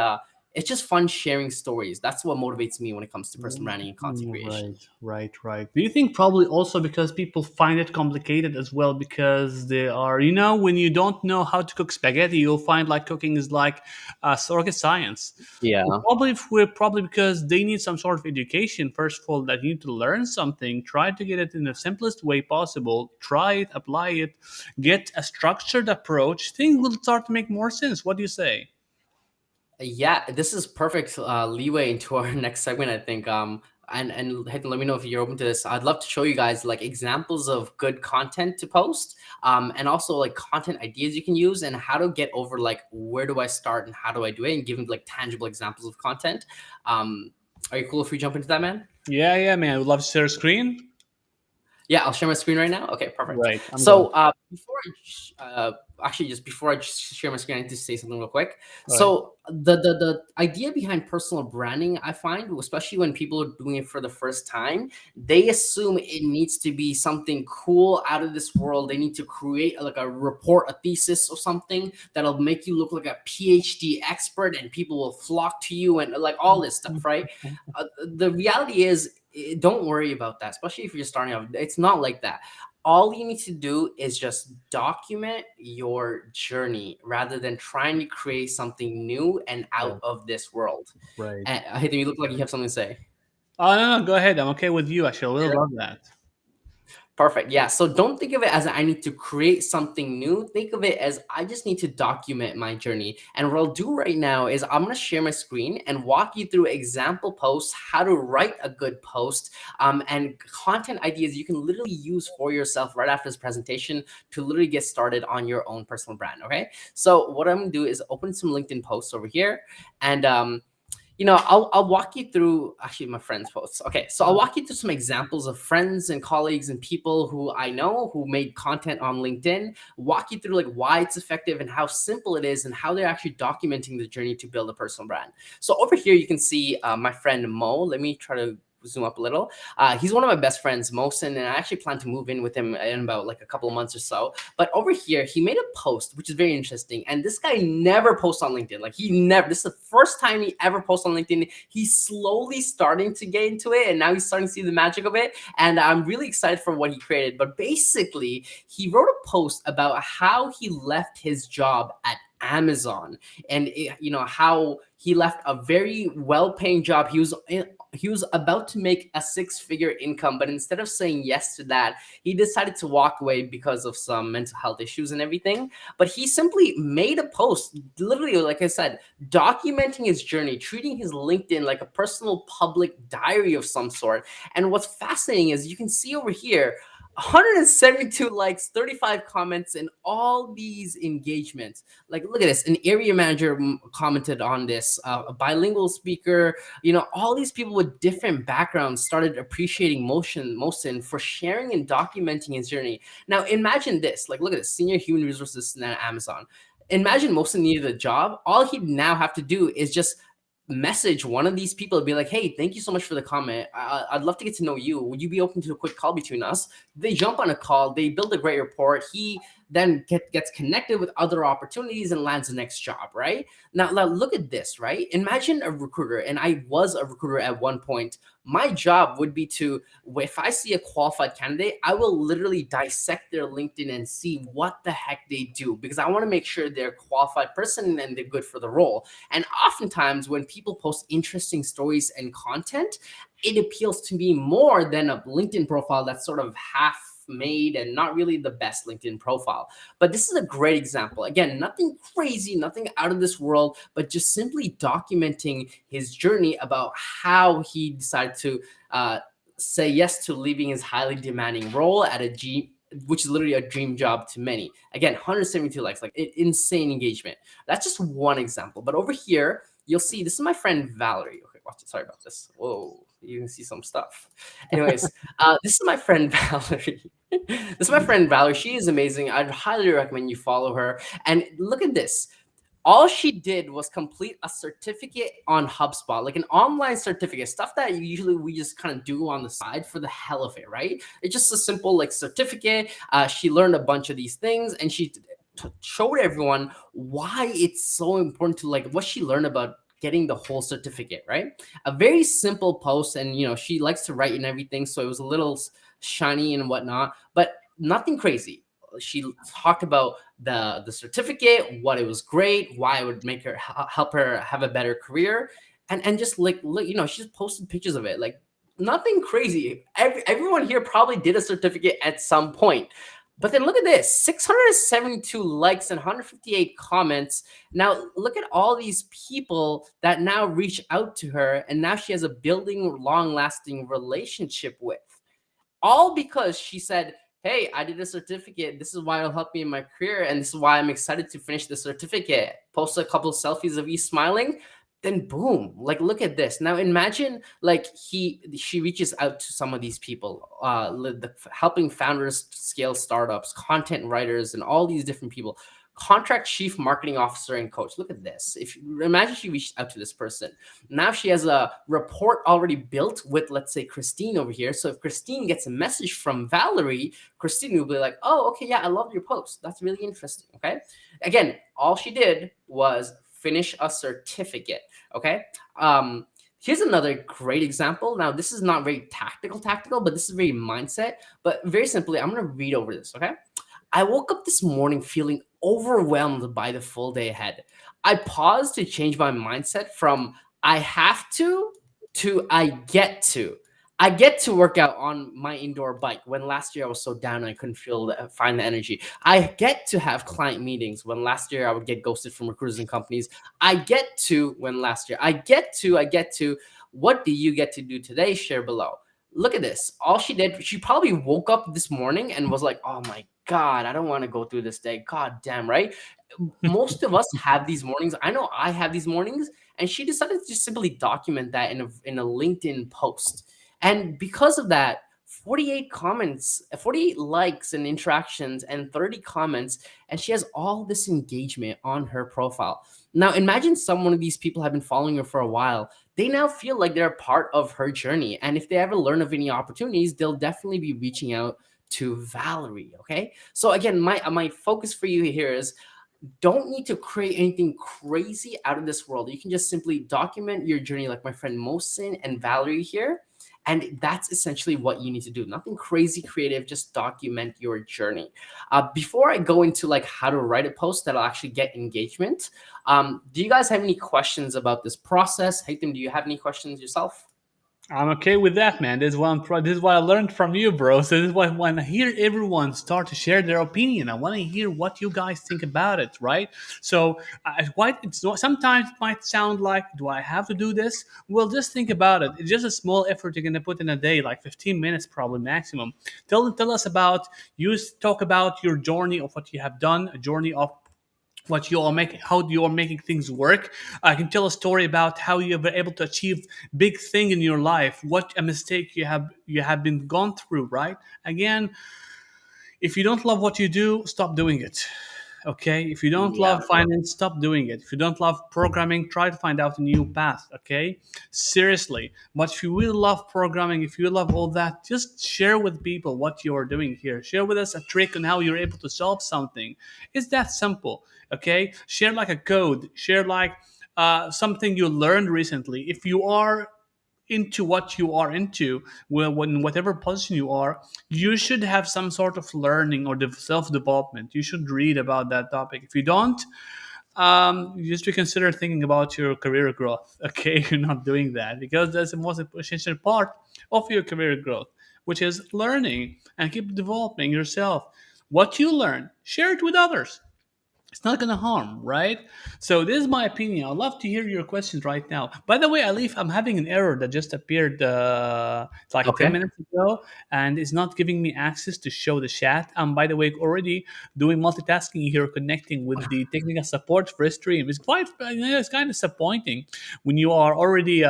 it's just fun sharing stories. That's what motivates me when it comes to personal branding and content creation. Right, right, right. Do you think probably also because people find it complicated as well because they are, when you don't know how to cook spaghetti, you'll find like cooking is like rocket science. Yeah. Probably because they need some sort of education. First of all, that you need to learn something, try to get it in the simplest way possible, try it, apply it, get a structured approach. Things will start to make more sense. What do you say? Yeah, this is perfect leeway into our next segment, I think. And Hayden, let me know if you're open to this. I'd love to show you guys like examples of good content to post, and also like content ideas you can use, and how to get over like where do I start and how do I do it, and giving like tangible examples of content. Are you cool if we jump into that, man? Yeah, yeah, man. I would love to share a screen. Yeah, I'll share my screen right now. Okay, perfect. Right, I'm going. So actually, just before I share my screen, I need to say something real quick. Right. So the idea behind personal branding, I find, especially when people are doing it for the first time, they assume it needs to be something cool out of this world. They need to create like a report, a thesis, or something that'll make you look like a PhD expert, and people will flock to you, and like all this stuff, right? The reality is, don't worry about that, especially if you're starting off. It's not like that. All you need to do is just document your journey rather than trying to create something new and out Right. of this world. Right. And I think you look like you have something to say. Oh no, no, go ahead. I'm okay with you. Actually, I will love that. Perfect. Yeah. So don't think of it as I need to create something new. Think of it as I just need to document my journey. And what I'll do right now is I'm going to share my screen and walk you through example posts, how to write a good post, and content ideas you can literally use for yourself right after this presentation to literally get started on your own personal brand. Okay. So what I'm going to do is open some LinkedIn posts over here, and I'll walk you through actually my friends' posts. Okay, so I'll walk you through some examples of friends and colleagues and people who I know who made content on LinkedIn. Walk you through like why it's effective and how simple it is and how they're actually documenting the journey to build a personal brand. So over here you can see my friend Mo. Let me try to zoom up a little. He's one of my best friends, Mosin, and I actually plan to move in with him in about like a couple of months or so. But over here, he made a post, which is very interesting. And this guy never posts on LinkedIn. Like he never, this is the first time he ever posts on LinkedIn. He's slowly starting to get into it. And now he's starting to see the magic of it. And I'm really excited for what he created. But basically, he wrote a post about how he left his job at Amazon, and how he left a very well-paying job. He was about to make a six-figure income, but instead of saying yes to that, he decided to walk away because of some mental health issues and everything. But he simply made a post, literally, like I said, documenting his journey, treating his LinkedIn like a personal public diary of some sort. And what's fascinating is you can see over here 172 likes, 35 comments, and all these engagements. Like, look at this. An area manager commented on this, a bilingual speaker, all these people with different backgrounds started appreciating Mosin for sharing and documenting his journey. Now, imagine this. Like, look at this. Senior human resources at Amazon. Imagine Mosin needed a job. All he'd now have to do is just message one of these people and be like, hey, thank you so much for the comment. I'd love to get to know you. Would you be open to a quick call between us? They jump on a call, they build a great rapport. He then gets connected with other opportunities and lands the next job, right? Now look at this, right? Imagine a recruiter, and I was a recruiter at one point. My job would be to, if I see a qualified candidate, I will literally dissect their LinkedIn and see what the heck they do, because I want to make sure they're a qualified person and they're good for the role. And oftentimes when people post interesting stories and content, it appeals to me more than a LinkedIn profile that's sort of half made and not really the best LinkedIn profile. But this is a great example. Again, nothing crazy, nothing out of this world, but just simply documenting his journey about how he decided to say yes to leaving his highly demanding role at a which is literally a dream job to many. Again, 172 likes, like insane engagement. That's just one example. But over here, you'll see this is my friend Valerie. Okay, watch it. Sorry about this. Whoa, you can see some stuff. Anyways, this is my friend Valerie. This is my friend Valerie. She is amazing. I'd highly recommend you follow her. And look at this. All she did was complete a certificate on HubSpot, like an online certificate, stuff that usually we just kind of do on the side for the hell of it, right? It's just a simple like certificate. She learned a bunch of these things, and she showed everyone why it's so important to like what she learned about getting the whole certificate, right? A very simple post, and she likes to write and everything, so it was a little shiny and whatnot, but nothing crazy. She talked about the certificate, what it was great, why it would make her help her have a better career, and just like look, she just posted pictures of it, like nothing crazy. Everyone here probably did a certificate at some point. But then look at this, 672 likes and 158 comments. Now look at all these people that now reach out to her, and now she has a building long-lasting relationship with, all because she said, hey, I did a certificate. This is why it'll help me in my career. And this is why I'm excited to finish the certificate. Post a couple of selfies of you smiling. Then boom, like look at this. Now imagine like she reaches out to some of these people, helping founders scale startups, content writers, and all these different people. Contract chief marketing officer and coach. Look at this. If you imagine she reached out to this person, now she has a report already built with, let's say, Christine over here. So if Christine gets a message from Valerie, Christine will be like, oh, okay, yeah, I love your post. That's really interesting. Okay. Again, all she did was finish a certificate. Okay. Here's another great example. Now, this is not very tactical, but this is very mindset. But very simply, I'm going to read over this. Okay. I woke up this morning feeling overwhelmed by the full day ahead. I paused to change my mindset from I have to I get to. I get to work out on my indoor bike when last year I was so down and I couldn't find the energy. I get to have client meetings when last year I would get ghosted from recruiters and companies. I get to when last year I get to. What do you get to do today? Share below. Look at this. All she did, she probably woke up this morning and was like, "Oh my god, I don't want to go through this day." God damn, right? Most of us have these mornings. I know I have these mornings, and she decided to just simply document that in a LinkedIn post. And because of that, 48 comments, 48 likes and interactions, and 30 comments, and she has all this engagement on her profile. Now, imagine some one of these people have been following her for a while. They now feel like they're a part of her journey. And if they ever learn of any opportunities, they'll definitely be reaching out to Valerie. Okay. So again, my focus for you here is don't need to create anything crazy out of this world. You can just simply document your journey, like my friend Mohsin and Valerie here. And that's essentially what you need to do. Nothing crazy creative, just document your journey. Before I go into like how to write a post that'll actually get engagement, do you guys have any questions about this process? Haitham, do you have any questions yourself? I'm okay with that, man. This is what I learned from you, bro. So this is why when I hear everyone start to share their opinion, I want to hear what you guys think about it, right? So, sometimes it might sound like, do I have to do this? Well, just think about it. It's just a small effort you're gonna put in a day, like 15 minutes probably maximum. Tell us about talk about your journey of what you have done, a journey of what you are making, how you are making things work. I can tell a story about how you were able to achieve big thing in your life, what a mistake you have been gone through, right? Again, if you don't love what you do, stop doing it. Okay, if you don't Yeah. love finance, stop doing it. If you don't love programming, try to find out a new path. Okay, seriously. But if you really love programming, if you love all that, just share with people what you are doing here. Share with us a trick on how you're able to solve something. It's that simple. Okay, share like a code, share like something you learned recently. If you are into what you are into, well, when whatever position you are, you should have some sort of learning or self-development. You should read about that topic. If you don't, you just reconsider thinking about your career growth. Okay, you're not doing that because that's the most essential part of your career growth, which is learning and keep developing yourself. What you learn, share it with others. It's not gonna harm, right? So this is my opinion. I'd love to hear your questions right now. By the way, Alif, I'm having an error that just appeared it's like 10 Okay. minutes ago, and it's not giving me access to show the chat. I'm, by the way, already doing multitasking here, connecting with the technical support for stream. It's quite, it's kind of disappointing when you are already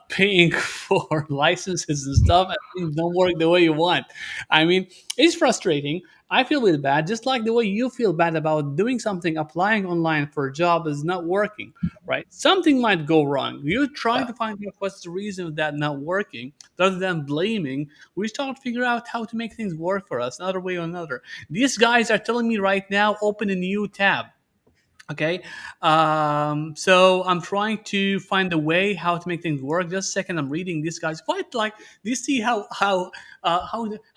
paying for licenses and stuff and things don't work the way you want. I mean, it's frustrating. I feel really bad, just like the way you feel bad about doing something, applying online for a job is not working, right? Something might go wrong. You're trying Yeah. to find out what's the reason of that not working. Rather than blaming, we start to figure out how to make things work for us, another way or another. These guys are telling me right now, open a new tab. Okay, so I'm trying to find a way how to make things work. Just a second, I'm reading this guy's quite like. Do you see how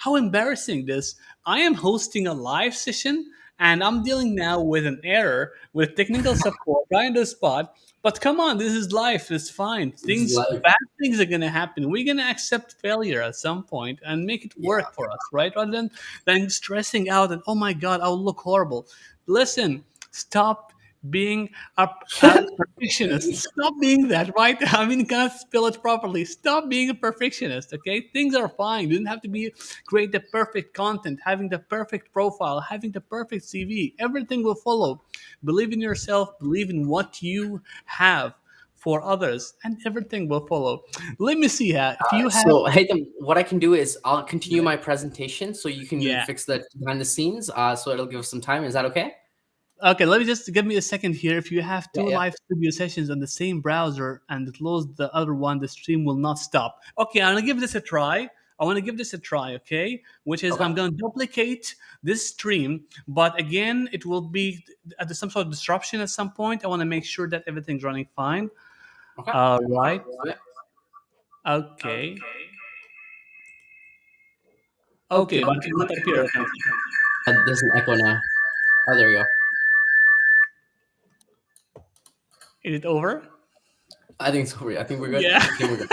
embarrassing this? I am hosting a live session and I'm dealing now with an error with technical support right on the spot. But come on, this is life. It's fine. This is like, Bad things are gonna happen. We're gonna accept failure at some point and make it yeah. work for us, right? Rather than stressing out and oh my god, I'll look horrible. Listen, stop being a perfectionist. Stop being that, right? I mean, can't spell it properly. Stop being a perfectionist, okay? Things are fine. You don't have to be create the perfect content, having the perfect profile, having the perfect CV. Everything will follow. Believe in yourself, believe in what you have for others, and everything will follow. Let me see if you have. So, Haitham, what I can do is I'll continue Yeah. my presentation so you can Yeah. fix the behind the scenes. So it'll give us some time. Is that okay? Okay, let me just give me a second here. If you have Yeah, two yeah. live studio sessions on the same browser and close the other one, the stream will not stop. Okay, I'm gonna give this a try. I want to give this a try, okay? Which is Okay. I'm gonna duplicate this stream, but again, it will be at some sort of disruption at some point. I want to make sure that everything's running fine. Okay. Right. Yeah. Okay. Okay. Okay, but it cannot appear apparently. There's an echo now. Oh, there we go. Is it over? I think so. I think we're good. Yeah, I think we're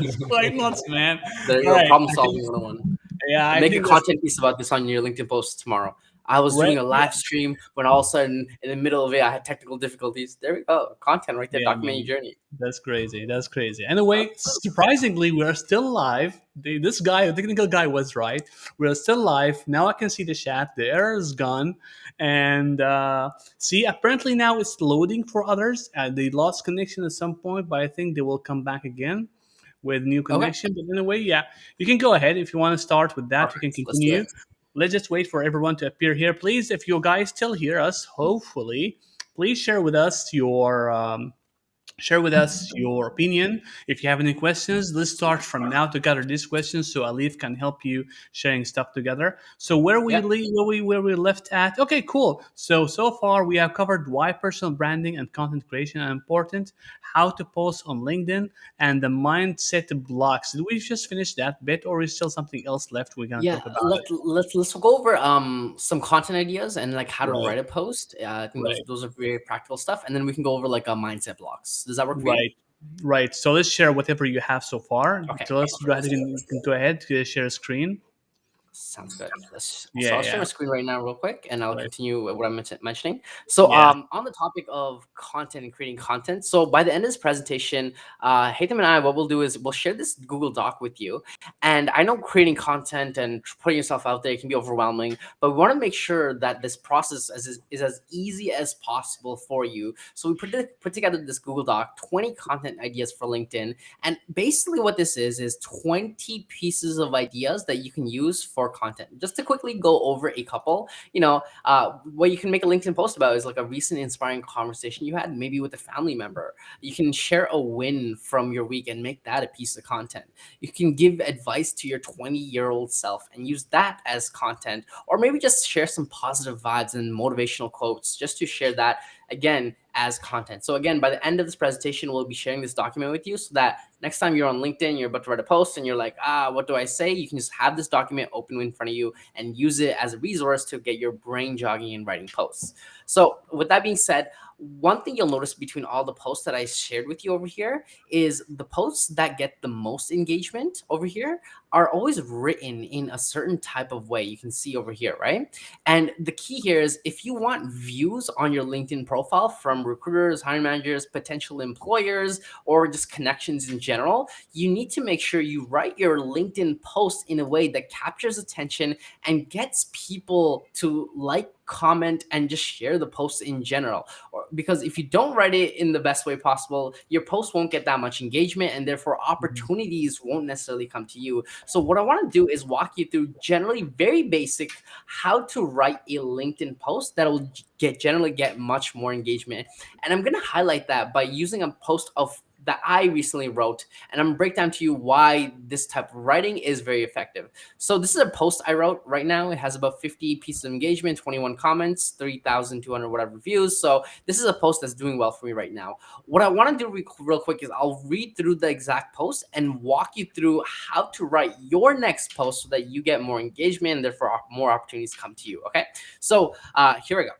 it's quite good. nuts, man. There you All go. right, Problem I think solving 101. yeah, I Make a think that's content piece about this on your LinkedIn post tomorrow. I was right. doing a live stream when all of a sudden, in the middle of it, I had technical difficulties. There we go. Content right there. Yeah, Document man. your journey. That's crazy. That's crazy. Anyway, surprisingly, we are still live. This guy, the technical guy, was right. We are still live. Now I can see the chat. The error is gone. And see, apparently now it's loading for others. They lost connection at some point, but I think they will come back again with new Okay. connection. But anyway, yeah, you can go ahead. If you want to start with that, you can Perfect. Let's do continue. it. Let's just wait for everyone to appear here. Please, if you guys still hear us, hopefully, please share with us your opinion. If you have any questions, let's start from now to gather these questions so Alif can help you sharing stuff together. So Yeah. where we left at. Okay, cool. So far we have covered why personal branding and content creation are important, how to post on LinkedIn, and the mindset blocks. Did we just finish that bit, or is still something else left we're gonna Yeah, talk about it? let's go over some content ideas and like how to Right, write a post. I think right. those are very practical stuff, and then we can go over like mindset blocks. Does that work for you? Right. Right. So let's share whatever you have so far. Okay, So let's go perfect. ahead. Let's do it. You can go ahead to share a screen. Sounds good. Let's. Yeah, So I'll share yeah. my screen right now, real quick, and I'll Right. continue with what I'm mentioning. So, Yeah. on the topic of content and creating content. So, by the end of this presentation, Haitham and I, what we'll do is we'll share this Google Doc with you. And I know creating content and putting yourself out there can be overwhelming, but we want to make sure that this process is as easy as possible for you. So, we put together this Google Doc, 20 content ideas for LinkedIn, and basically, what this is 20 pieces of ideas that you can use for content. Just to quickly go over a couple, what you can make a LinkedIn post about is like a recent inspiring conversation you had, maybe with a family member. You can share a win from your week and make that a piece of content. You can give advice to your 20-year-old self and use that as content, or maybe just share some positive vibes and motivational quotes just to share that again as content. So again, by the end of this presentation, we'll be sharing this document with you so that next time you're on LinkedIn, you're about to write a post and you're like, what do I say? You can just have this document open in front of you and use it as a resource to get your brain jogging and writing posts. So with that being said, one thing you'll notice between all the posts that I shared with you over here is the posts that get the most engagement over here are always written in a certain type of way. You can see over here, right? And the key here is if you want views on your LinkedIn profile from recruiters, hiring managers, potential employers, or just connections in general, you need to make sure you write your LinkedIn post in a way that captures attention and gets people to like, comment, and just share the post in general. Or because if you don't write it in the best way possible, your post won't get that much engagement and therefore Mhm. opportunities won't necessarily come to you. So what I want to do is walk you through generally very basic how to write a LinkedIn post that will generally get much more engagement. And I'm going to highlight that by using a post of that I recently wrote, and I'm gonna break down to you why this type of writing is very effective. So this is a post I wrote right now. It has about 50 pieces of engagement, 21 comments, 3,200 whatever views. So this is a post that's doing well for me right now. What I want to do real quick is I'll read through the exact post and walk you through how to write your next post so that you get more engagement and therefore more opportunities come to you. Okay, so here we go.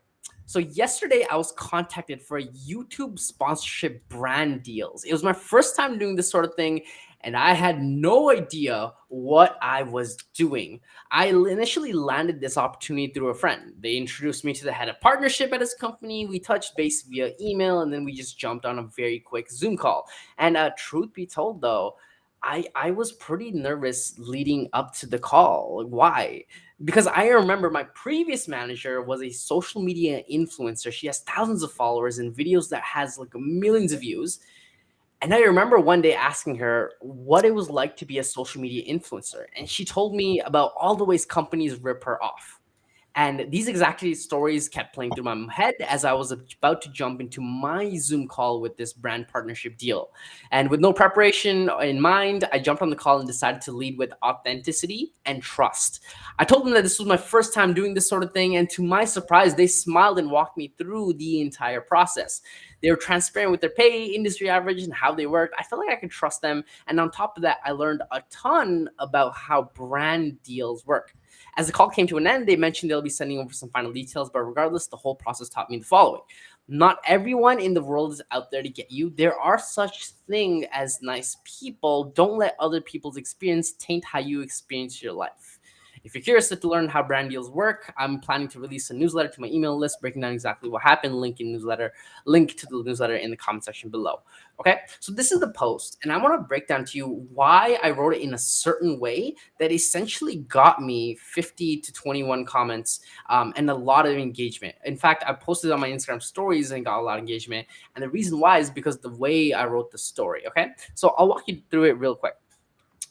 So yesterday I was contacted for a YouTube sponsorship brand deals. It was my first time doing this sort of thing, and I had no idea what I was doing. I initially landed this opportunity through a friend. They introduced me to the head of partnership at his company. We touched base via email, and then we just jumped on a very quick Zoom call. And truth be told, though, I was pretty nervous leading up to the call. Like, why? Because I remember my previous manager was a social media influencer. She has thousands of followers and videos that has like millions of views. And I remember one day asking her what it was like to be a social media influencer. And she told me about all the ways companies rip her off. And these exactly stories kept playing through my head as I was about to jump into my Zoom call with this brand partnership deal. And with no preparation in mind, I jumped on the call and decided to lead with authenticity and trust. I told them that this was my first time doing this sort of thing. And to my surprise, they smiled and walked me through the entire process. They were transparent with their pay, industry average, and how they worked. I felt like I could trust them. And on top of that, I learned a ton about how brand deals work. As the call came to an end, they mentioned they'll be sending over some final details, but regardless, the whole process taught me the following. Not everyone in the world is out there to get you. There are such thing as nice people. Don't let other people's experience taint how you experience your life. If you're curious to learn how brand deals work, I'm planning to release a newsletter to my email list breaking down exactly what happened. Link to the newsletter in the comment section below. Okay, so this is the post, and I want to break down to you why I wrote it in a certain way that essentially got me 50 to 21 comments and a lot of engagement. In fact, I posted on my Instagram stories and got a lot of engagement. And the reason why is because the way I wrote the story. Okay, so I'll walk you through it real quick.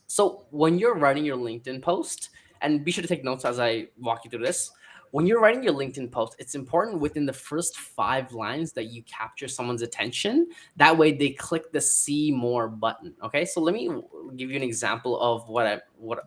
So when you're writing your LinkedIn post, and be sure to take notes as I walk you through this. When you're writing your LinkedIn post, it's important within the first 5 lines that you capture someone's attention. That way they click the see more button. Okay. So let me give you an example of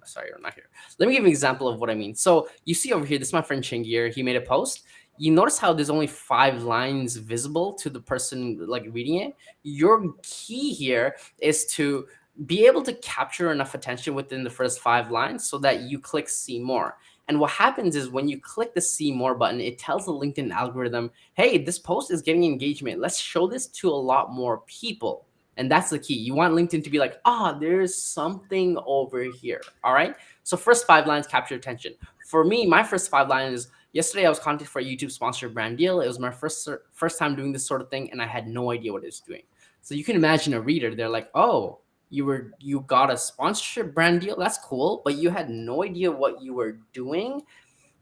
sorry, I'm not here. Let me give you an example of what I mean. So you see over here, this is my friend Chingir. He made a post. You notice how there's only 5 lines visible to the person like reading it. Your key here is to be able to capture enough attention within the first 5 lines so that you click see more. And what happens is when you click the see more button, it tells the LinkedIn algorithm, hey, this post is getting engagement. Let's show this to a lot more people. And that's the key. You want LinkedIn to be like, there's something over here. All right. So, first 5 lines capture attention. For me, my first 5 lines is yesterday I was content for a YouTube sponsored brand deal. It was my first time doing this sort of thing, and I had no idea what it was doing. So you can imagine a reader, they're like, oh, you got a sponsorship brand deal, that's cool, but you had no idea what you were doing.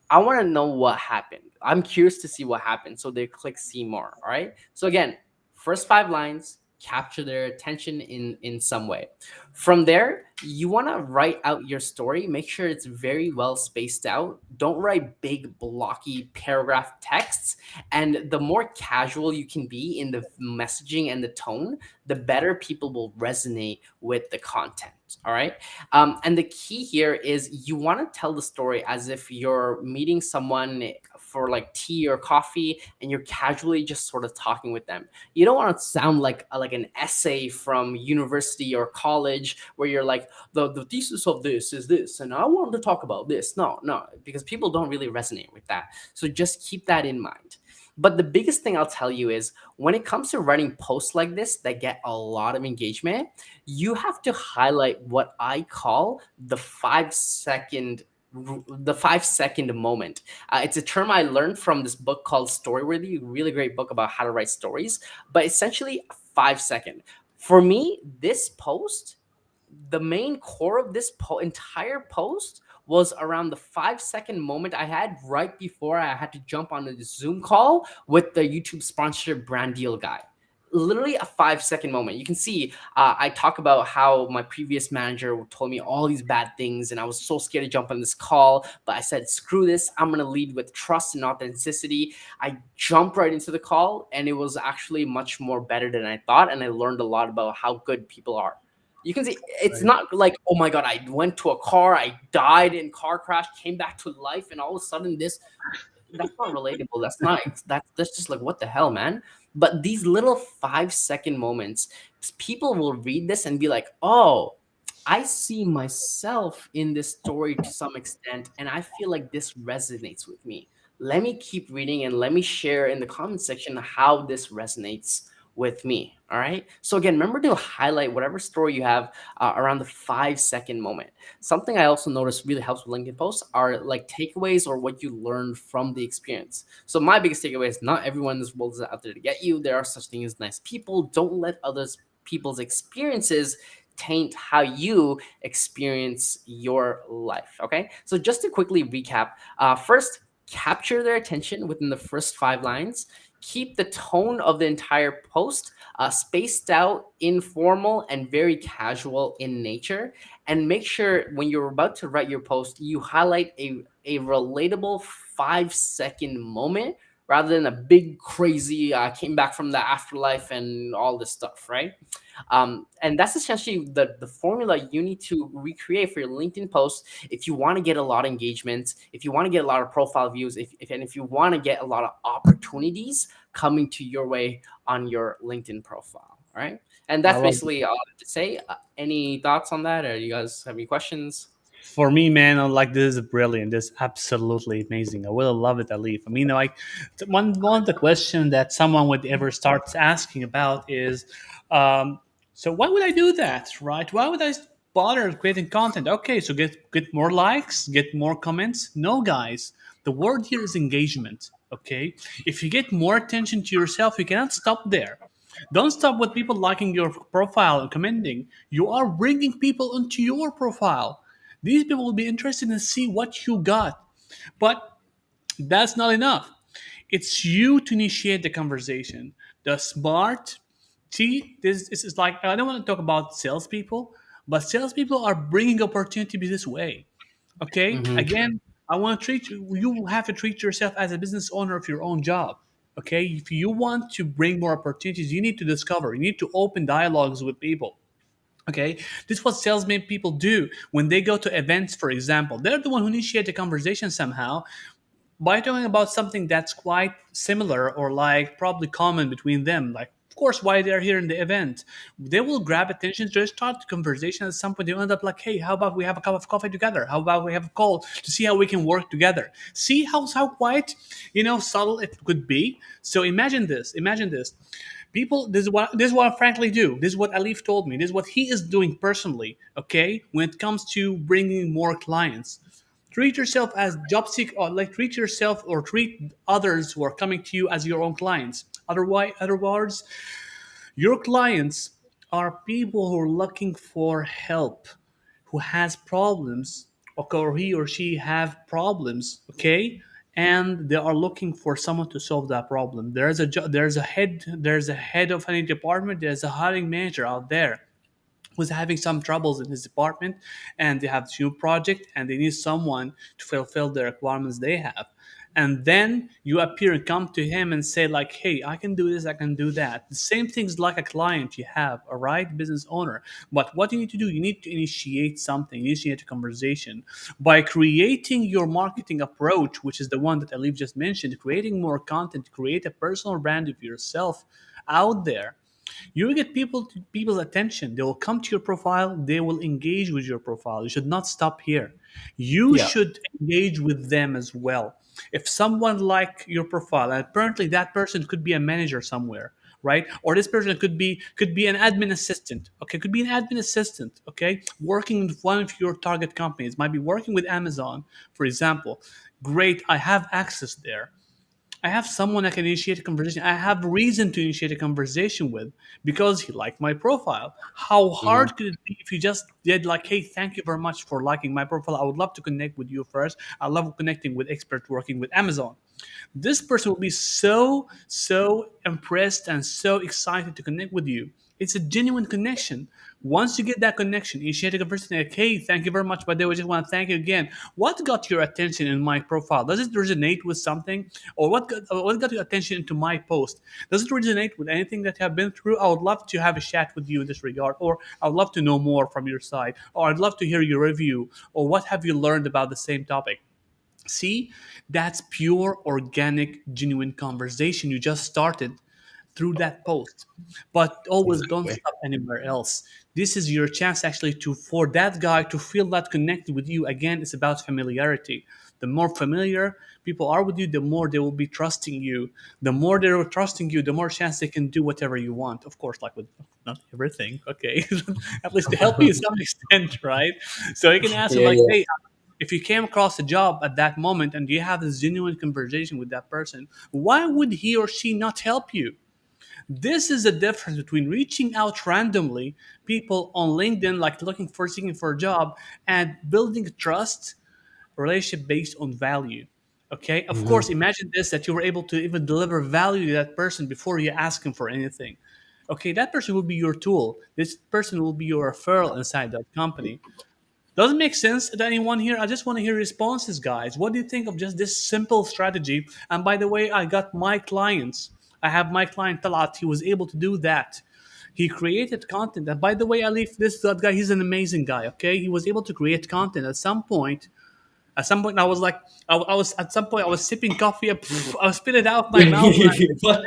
I want to know what happened. I'm curious to see what happened. So they click see more. All right. So again, first 5 lines, capture their attention in some way. From there, you want to write out your story. Make sure it's very well spaced out. Don't write big blocky paragraph texts. And the more casual you can be in the messaging and the tone, the better people will resonate with the content. All right. And the key here is you want to tell the story as if you're meeting someone for like tea or coffee and you're casually just sort of talking with them. You don't want to sound like an essay from university or college where you're like, the thesis of this is this, and I wanted to talk about this. No, no, because people don't really resonate with that. So just keep that in mind. But the biggest thing I'll tell you is when it comes to writing posts like this that get a lot of engagement, you have to highlight what I call the 5 second moment. It's a term I learned from this book called Storyworthy, really great book about how to write stories, but essentially 5 second. For me, this post, the main core of this entire post was around the 5 second moment I had right before I had to jump on a Zoom call with the YouTube sponsorship brand deal guy. Literally a 5 second moment. You can see I talk about how my previous manager told me all these bad things, and I was so scared to jump on this call. But I said, screw this. I'm going to lead with trust and authenticity. I jumped right into the call, and it was actually much more better than I thought. And I learned a lot about how good people are. You can see it's Right. not like, oh my God, I went to a car, I died in car crash, came back to life, and all of a sudden this that's not relatable. That's just like what the hell, man. But these little 5 second moments, people will read this and be like, oh, I see myself in this story to some extent, and I feel like this resonates with me. Let me keep reading and let me share in the comment section how this resonates with me. All right. So again, remember to highlight whatever story you have around the 5 second moment. Something I also noticed really helps with LinkedIn posts are like takeaways or what you learned from the experience. So my biggest takeaway is not everyone in this world is out there to get you. There are such things as nice people. Don't let others people's experiences taint how you experience your life. Okay. So just to quickly recap, first, capture their attention within the first 5 lines. Keep the tone of the entire post spaced out, informal, and very casual in nature, and make sure when you're about to write your post, you highlight a relatable 5 second moment rather than a big, crazy, came back from the afterlife and all this stuff, right? And that's essentially the formula you need to recreate for your LinkedIn post if you want to get a lot of engagement, if you want to get a lot of profile views, if you want to get a lot of opportunities coming to your way on your LinkedIn profile. All right. And I that's love basically all I have to say. Any thoughts on that? Or you guys have any questions? For me, man, I'm like, this is brilliant. This is absolutely amazing. I will love it, Alif. I mean, like, one of the question that someone would ever start asking about is, um, so why would I do that, right? Why would I bother creating content? Okay, so get more likes, get more comments. No, guys, the word here is engagement. Okay, if you get more attention to yourself, you cannot stop there. Don't stop with people liking your profile and commenting. You are bringing people into your profile. These people will be interested in see what you got. But that's not enough. It's you to initiate the conversation. The smart, see, this is like, I don't want to talk about salespeople, but salespeople are bringing opportunity this way. Okay? Hmm. Again, I want to treat you, you have to treat yourself as a business owner of your own job. Okay? If you want to bring more opportunities, you need to discover, you need to open dialogues with people. Okay, this is what salesmen people do when they go to events, for example. They're the one who initiate the conversation somehow by talking about something that's quite similar or like probably common between them. Like, of course, why they're here in the event, they will grab attention to start the conversation. At some point, they end up like, "Hey, how about we have a cup of coffee together? How about we have a call to see how we can work together?" See how quite subtle it could be. So imagine this. Imagine this. People, this is what I frankly do. This is what Alif told me. This is what he is doing personally. Okay, when it comes to bringing more clients, treat yourself as job seek, or like treat yourself or treat others who are coming to you as your own clients. Otherwise, your clients are people who are looking for help, who has problems, or he or she have problems. Okay, and they are looking for someone to solve that problem. There's a head of any department. There's a hiring manager out there who's having some troubles in his department, and they have new project and they need someone to fulfill the requirements they have. And then you appear and come to him and say like, hey, I can do this, I can do that. The same things like a client you have, all right, business owner. But what you need to do, you need to initiate something, initiate a conversation by creating your marketing approach, which is the one that Alif just mentioned. Creating more content, create a personal brand of yourself out there. You will get people's attention. They will come to your profile. They will engage with your profile. You should not stop here. You Yeah. should engage with them as well. If someone like your profile, and apparently that person could be a manager somewhere, right? Or this person could be an admin assistant. Okay, could be an admin assistant. Okay, working with one of your target companies, might be working with Amazon, for example. Great, I have access there. I have someone I can initiate a conversation. I have reason to initiate a conversation with because he liked my profile. How Hmm. hard could it be if you just did like, hey, thank you very much for liking my profile. I would love to connect with you first. I love connecting with experts working with Amazon. This person will be so impressed and so excited to connect with you. It's a genuine connection. Once you get that connection, initiate a conversation like, hey, thank you very much. By the way, I just want to thank you again. What got your attention in my profile? Does it resonate with something? Or what got your attention into my post? Does it resonate with anything that you have been through? I would love to have a chat with you in this regard, or I would love to know more from your side, or I'd love to hear your review, or what have you learned about the same topic. See, that's pure, organic, genuine conversation you just started through that post. But always don't Exactly. stop anywhere else. This is your chance actually to for that guy to feel that connected with you. Again, it's about familiarity. The more familiar people are with you, the more they will be trusting you. The more they're trusting you, the more chance they can do whatever you want. Of course, like with not everything, okay. At least to help you to some extent, right? So you can ask them Yeah, like, yeah. hey, if you came across a job at that moment and you have this genuine conversation with that person, why would he or she not help you? This is the difference between reaching out randomly, people on LinkedIn, like looking for seeking for a job, and building trust relationship based on value. Okay, of course, Hmm. imagine this that you were able to even deliver value to that person before you ask him for anything. Okay, that person will be your tool. This person will be your referral inside that company. Does it make sense to anyone here? I just want to hear responses, guys. What do you think of just this simple strategy? And by the way, I got my clients. I have my client Talat. He was able to do that. He created content. And by the way, Alif, this that guy, he's an amazing guy. Okay, he was able to create content. At some point, I was like, I was at some point I was sipping coffee. I was spit it out my mouth. What?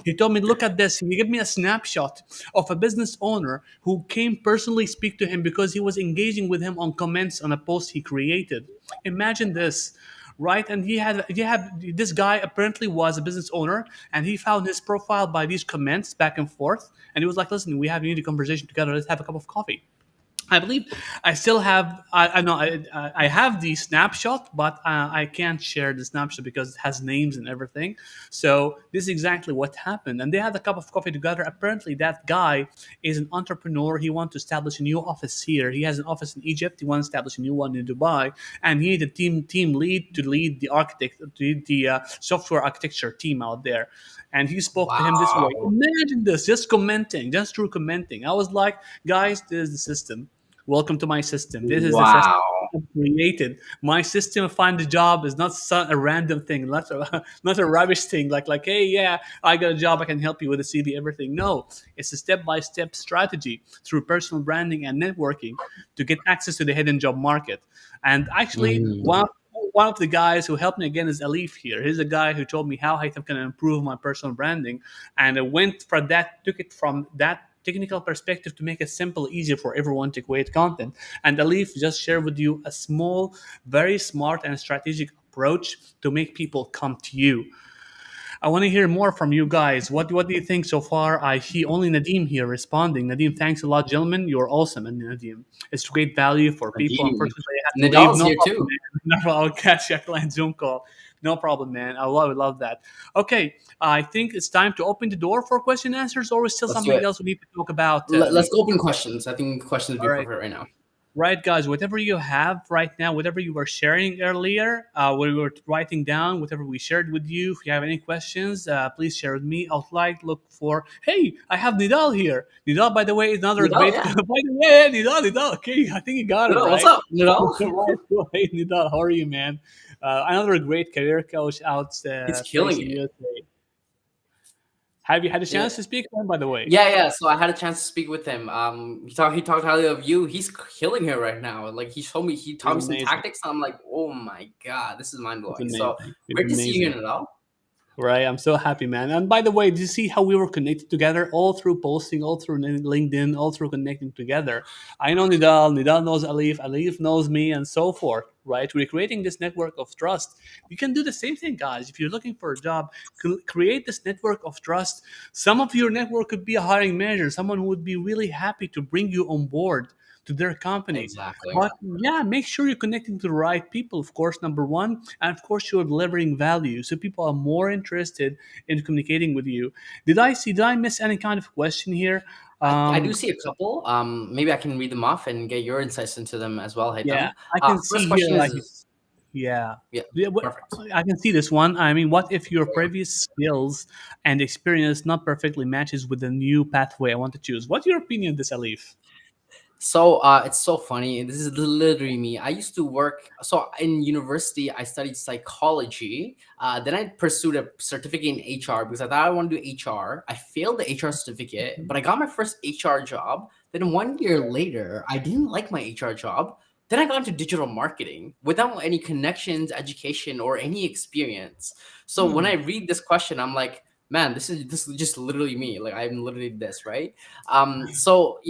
He told me, look at this. He gave me a snapshot of a business owner who came personally speak to him because he was engaging with him on comments on a post he created. Imagine this, right? And he had this guy apparently was a business owner, and he found his profile by these comments back and forth. And he was like, listen, we have a conversation together. Let's have a cup of coffee. I believe I still have. I know I have the snapshot, but I can't share the snapshot because it has names and everything. So this is exactly what happened, and they had a cup of coffee together. Apparently, that guy is an entrepreneur. He wants to establish a new office here. He has an office in Egypt. He wants to establish a new one in Dubai, and he needed a team lead to lead the architect, to lead the software architecture team out there. And he spoke to him this way. Wow. Imagine this, just commenting, just through commenting. I was like, guys, this is the system. Welcome to my system. This is the system Wow. I've created. My system of find a job is not a random thing, not a, not a rubbish thing. Like, hey, yeah, I got a job. I can help you with the CV, everything. No, it's a step by step strategy through personal branding and networking to get access to the hidden job market. And actually, Mm. one of the guys who helped me again is Alif here. He's a guy who told me how I can improve my personal branding, and I went for that, took it from that technical perspective to make it simple, easier for everyone to create content. And Alif just shared with you a small, very smart and strategic approach to make people come to you. I want to hear more from you guys. What do you think so far? I see only Nadim here responding. Nadim, thanks a lot, gentlemen. You're awesome, and Nadim. It's great value for people. Indeed. Unfortunately, I have to leave. Nidal's No here problem, too. man. No problem. I'll catch you on Zoom call. No problem, man. I love that. Okay, I think it's time to open the door for question and answers, or is still Let's do something it. else we need to talk about, Let's Alif? go open questions. I think questions would All be right. perfect right now. Right, guys, whatever you have right now, whatever you were sharing earlier, we were writing down whatever we shared with you. If you have any questions, please share with me. I'd like to look for, hey, I have Nidal here. Nidal, by the way, is another Nidal, great, yeah. by the way, Nidal. Okay, I think you got it Nidal, what's right. up, Nidal? Right, cool. Hey, Nidal, how are you, man? Another great career coach out He's killing place in it. USA. Have you had a Yeah. chance to speak to him, by the way? Yeah, yeah. So I had a chance to speak with him. He talked highly of you. He's killing it right now. Like he It's taught me some amazing. tactics. I'm like, oh my god, this is mind It's blowing. So amazing. It's great to see you amazing. here, Nidal. Right, I'm so happy, man. And by the way, did you see how we were connected together all through posting, all through LinkedIn, all through connecting together? I know Nidal, Nidal knows Alif, Alif knows me, and so forth. Right, we're creating this network of trust. You can do the same thing, guys. If you're looking for a job, create this network of trust. Some of your network could be a hiring manager, someone who would be really happy to bring you on board to their company. Exactly. But yeah, make sure you're connecting to the right people, of course, number one. And of course, you're delivering value. So people are more interested in communicating with you. Did I miss any kind of question here? I do Um, see a couple. Maybe I can read them off and get your insights into them as well, yeah, Haytham. I can First see here question like is yeah. yeah, Yeah, perfect. I can see this one. I mean, what if your previous skills and experience not perfectly matches with the new pathway I want to choose? What's your opinion on this, Alif? So it's so funny. This is literally me. I used to work. So in university, I studied psychology. Then I pursued a certificate in HR because I thought I want to do HR. I failed the HR certificate, but I got my first HR job. Then 1 year later, I didn't like my HR job. Then I got into digital marketing without any connections, education, or any experience. So when I Hmm. read this question, I'm like, man, this is just literally me. Like I'm literally this, right? So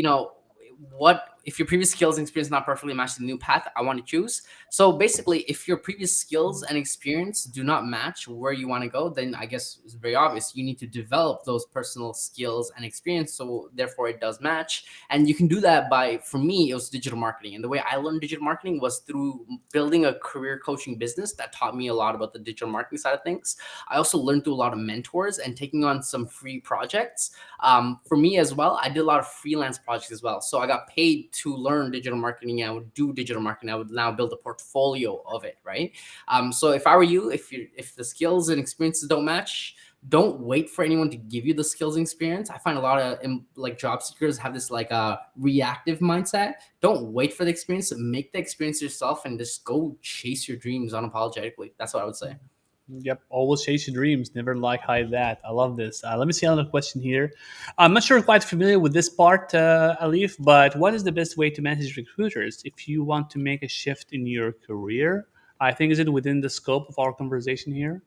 what if your previous skills and experience not perfectly match the new path I want to choose? So basically, if your previous skills and experience do not match where you want to go, then I guess it's very obvious you need to develop those personal skills and experience. So therefore, it does match, and you can do that by. For me, it was digital marketing, and the way I learned digital marketing was through building a career coaching business that taught me a lot about the digital marketing side of things. I also learned through a lot of mentors and taking on some free projects. For me as well, I did a lot of freelance projects as well. So I got paid to learn digital marketing. I would do digital marketing. I would now build a portfolio of it, right? So if I were you, if the skills and experiences don't match, don't wait for anyone to give you the skills and experience. I find a lot of like job seekers have this like a reactive mindset. Don't wait for the experience. Make the experience yourself and just go chase your dreams unapologetically. That's what I would say. Yep, always chase your dreams. Never like hide that. I love this. Let me see another question here. I'm not sure quite familiar with this part, Alif, but what is the best way to manage recruiters if you want to make a shift in your career? I think is it within the scope of our conversation here?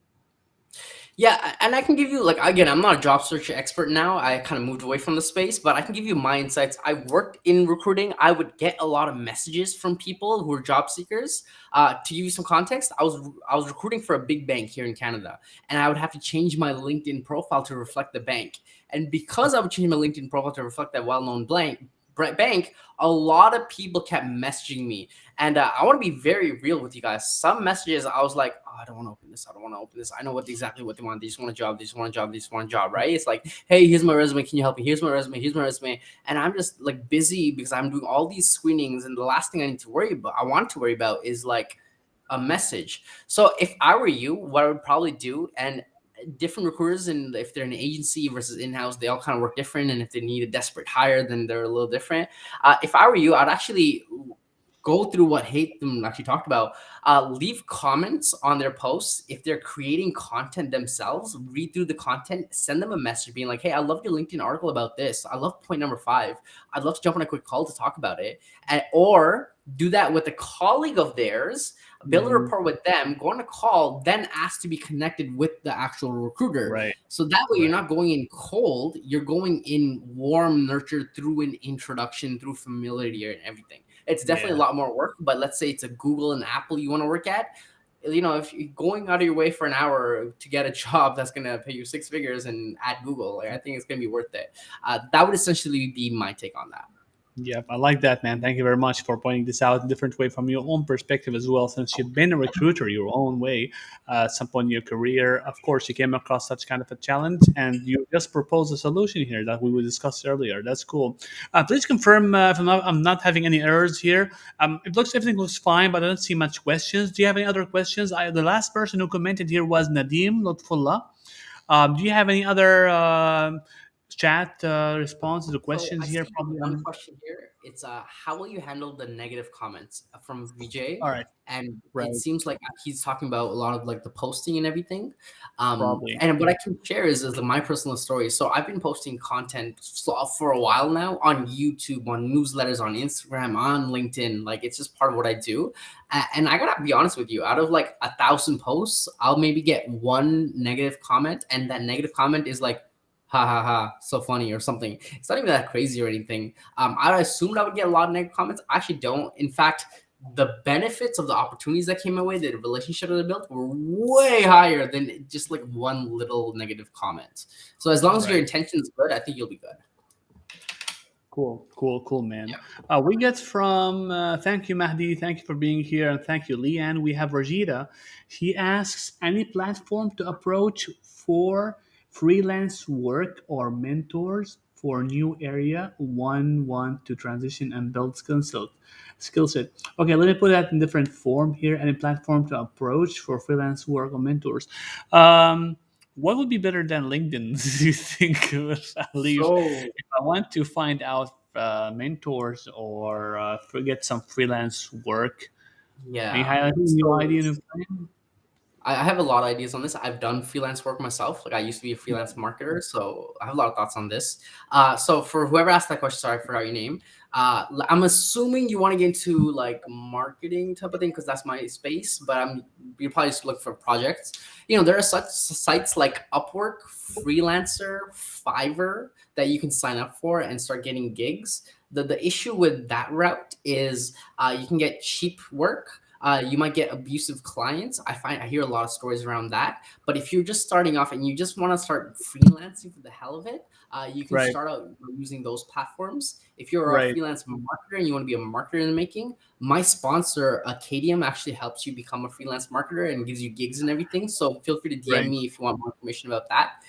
Yeah, and I can give you like again, I'm not a job search expert now. I kind of moved away from the space, but I can give you my insights. I worked in recruiting. I would get a lot of messages from people who are job seekers. To give you some context, I was recruiting for a big bank here in Canada, and I would have to change my LinkedIn profile to reflect the bank. And because I would change my LinkedIn profile to reflect that well-known bank, a lot of people kept messaging me. And I want to be very real with you guys. Some messages I was like, oh, I don't want to open this. I don't want to open this. I know exactly what they want. They just want a job. They just want a job. They just want a job, right? It's like, hey, here's my resume. Can you help me? Here's my resume. Here's my resume. And I'm just like busy because I'm doing all these screenings. And the last thing I need to worry about, I want to worry about is like a message. So if I were you, what I would probably do, and different recruiters, and if they're an agency versus in-house, they all kind of work different. And if they need a desperate hire, then they're a little different. If I were you, I'd actually go through what hate them actually talked about. Leave comments on their posts. If they're creating content themselves, read through the content, send them a message being like, hey, I love your LinkedIn article about this. I love point number 5. I'd love to jump on a quick call to talk about it. Or do that with a colleague of theirs, build a Hmm. rapport with them, go on a call, then ask to be connected with the actual recruiter. Right. So that way you're Right. not going in cold, you're going in warm, nurtured through an introduction, through familiarity and everything. It's definitely a Yeah. lot more work, but let's say it's a Google and Apple you want to work at. If you're going out of your way for an hour to get a job that's going to pay you 6 figures and at Google, like, I think it's going to be worth it. That would essentially be my take on that. Yep, I like that, man. Thank you very much for pointing this out a different way from your own perspective as well. Since you've been a recruiter your own way at some point in your career, of course, you came across such kind of a challenge, and you just proposed a solution here that we discussed earlier. That's cool. Please confirm if I'm not having any errors here. Everything looks fine, but I don't see much questions. Do you have any other questions? The last person who commented here was Nadim Lutfullah. Do you have any other chat responses or So questions I here? see Probably. one question here. It's how will you handle the negative comments from VJ? All right. And it Right. seems like he's talking about a lot of like the posting and everything. Probably. And what I can share is my personal story. So I've been posting content for a while now on YouTube, on newsletters, on Instagram, on LinkedIn. Like it's just part of what I do. And I gotta be honest with you, out of like 1,000 posts, I'll maybe get one negative comment, and that negative comment is like, ha ha ha, so funny or something. It's not even that crazy or anything. I assumed I would get a lot of negative comments. I actually don't. In fact, the benefits of the opportunities that came my way, the relationship that I built, were way higher than just like one little negative comment. So as long as your Right. intention is good, I think you'll be good. Cool. Cool. Cool, man. Yeah. We get from thank you, Mahdi. Thank you for being here, and thank you, Leanne. We have Rajita. She asks any platform to approach for freelance work or mentors for new area one want to transition and build skill set. Okay, let me put that in different form here. Any platform to approach for freelance work or mentors. Um, what would be better than LinkedIn? Do you think, Alif? So If I want to find out mentors or get some freelance work, any yeah. highlighting new So idea, new plan? I have a lot of ideas on this. I've done freelance work myself. Like I used to be a freelance marketer, so I have a lot of thoughts on this. So for whoever asked that question, sorry, I forgot your name. I'm assuming you want to get into like marketing type of thing because that's my space. But you probably just look for projects. There are such sites like Upwork, Freelancer, Fiverr that you can sign up for and start getting gigs. The issue with that route is you can get cheap work. You might get abusive clients. I hear a lot of stories around that. But if you're just starting off and you just want to start freelancing for the hell of it, you can Right, start out using those platforms. If you're a right, freelance marketer and you want to be a marketer in the making, my sponsor, Acadium, actually helps you become a freelance marketer and gives you gigs and everything. So feel free to DM right. me if you want more information about that.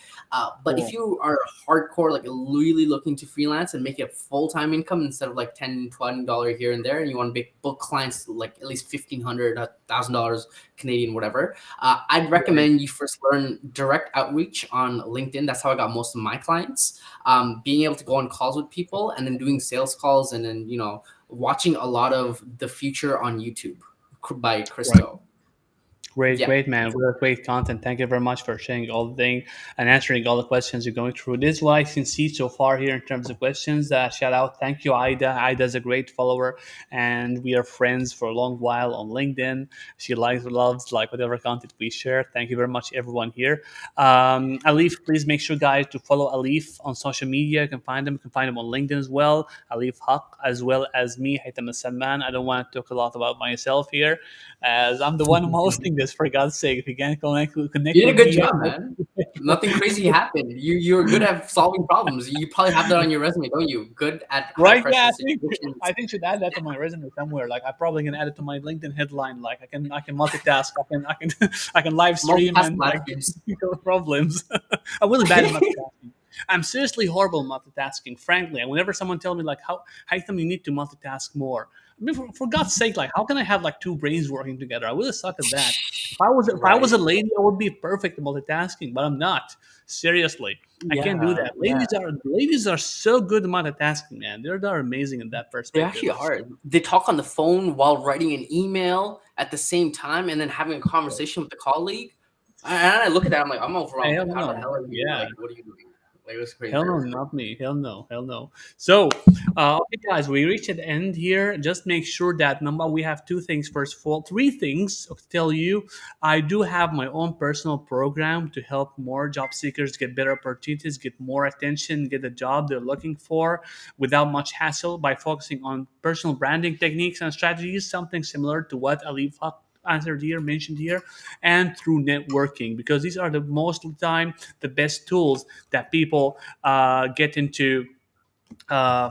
But if Cool. you are hardcore, like really looking to freelance and make it full time income instead of like $10, $20 here and there, and you want to book clients like at least $1,500, $1,000 Canadian, whatever, I'd Right, recommend you first learn direct outreach on LinkedIn. That's how I got most of my clients. Being able to go on calls with people and then doing sales calls and then watching a lot of The Future on YouTube by right. Christo. Great, Yeah. great, man. What great content. Thank you very much for sharing all the thing and answering all the questions you're going through. This is what I can see so far here in terms of questions. Shout out. Thank you, Ida. Ida's a great follower, and we are friends for a long while on LinkedIn. She likes, loves, like whatever content we share. Thank you very much, everyone here. Alif, please make sure, guys, to follow Alif on social media. You can find him. You can find him on LinkedIn as well. Alif Huq, as well as me, Haytham Salman. I don't want to talk a lot about myself here as I'm the one who hosting this. For God's sake, if you can't connect You did with a good me, job, man. Nothing crazy happened. You're good at solving problems. You probably have that on your resume, don't you? Good at high right? Yeah, pressure situations. I think should add that to my resume somewhere. Like I probably can add it to my LinkedIn headline. Like I can multitask. I can I can live stream Multitask and like masters. problems. I'm really bad at multitasking. I'm seriously horrible at multitasking. Frankly, and whenever someone tell me like how come you need to multitask more. I mean, for God's sake, like how can I have like two brains working together? I really suck at that. If I was a Right. lady, I would be perfect at multitasking, but I'm not. Seriously, I can't do Yeah, that. yeah. Ladies are so good at multitasking, man. They're amazing in that They perspective. actually are. They talk on the phone while writing an email at the same time and then having a conversation with a colleague. And I look at that, I'm like, I'm overwhelmed. Hell Like, how the no. hell are you? Yeah. Like, what are you doing? Like, it was Hell crazy. no, not me. Hell no. Hell no. So, okay, guys, we reached the end here. Just make sure that number we have two things. First of all, three things to tell you. I do have my own personal program to help more job seekers get better opportunities, get more attention, get the job they're looking for without much hassle by focusing on personal branding techniques and strategies, something similar to what Alif answered here, mentioned here, and through networking, because these are the most of the time the best tools that people get into uh,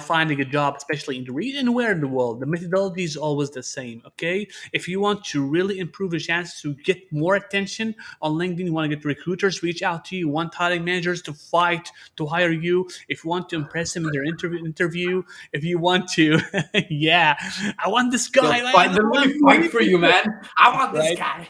finding a job, especially in the region anywhere in the world. The methodology is always the same. Okay, if you want to really improve your chances to get more attention on LinkedIn, you want to get recruiters reach out to you, you want hiring managers to fight to hire you. If you want to impress them in their interview, if you want to, yeah, I want this guy, They'll man. fight. I They'll want really fight for you, man. I want this right. guy.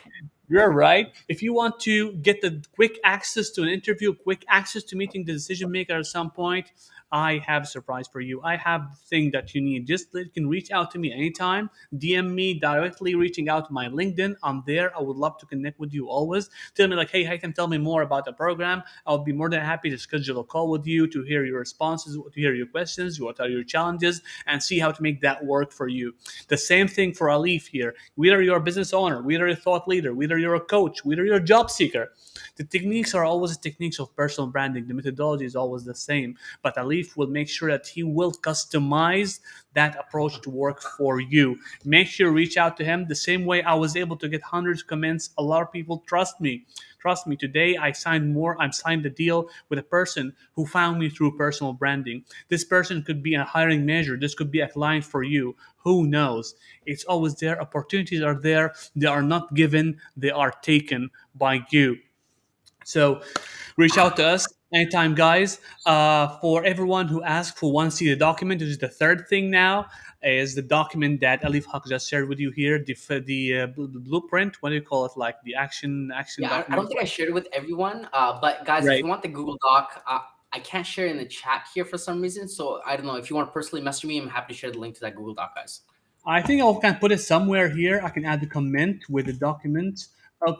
You're right. If you want to get the quick access to an interview, quick access to meeting the decision maker at some point, I have a surprise for you. I have the thing that you need. Just you can reach out to me anytime. DM me directly, reaching out to my LinkedIn. I'm there. I would love to connect with you always. Tell me like, hey, Haytham, tell me more about the program. I'll be more than happy to schedule a call with you to hear your responses, to hear your questions, what are your challenges, and see how to make that work for you. The same thing for Alif here. Whether you're a business owner, whether you're a thought leader, whether you're a coach, whether you're a job seeker, the techniques are always the techniques of personal branding. The methodology is always the same. But Alif will make sure that he will customize that approach to work for you. Make sure you reach out to him the same way I was able to get hundreds of comments. A lot of people trust me. Trust me, today I signed the deal with a person who found me through personal branding. This person could be a hiring manager. This could be a client for you. Who knows? It's always there. Opportunities are there. They are not given, they are taken by you. So reach out to us anytime, guys. For everyone who asked for one see the document, this is the third thing now. Is the document that Alif Haq just shared with you here, the blueprint? What do you call it? Like the action Yeah, I document? don't think I shared it with everyone. But guys, if Right. you want the Google Doc, I can't share it in the chat here for some reason. So I don't know. If you want to personally message me, I'm happy to share the link to that Google Doc, guys. I think I can put it somewhere here. I can add the comment with the document.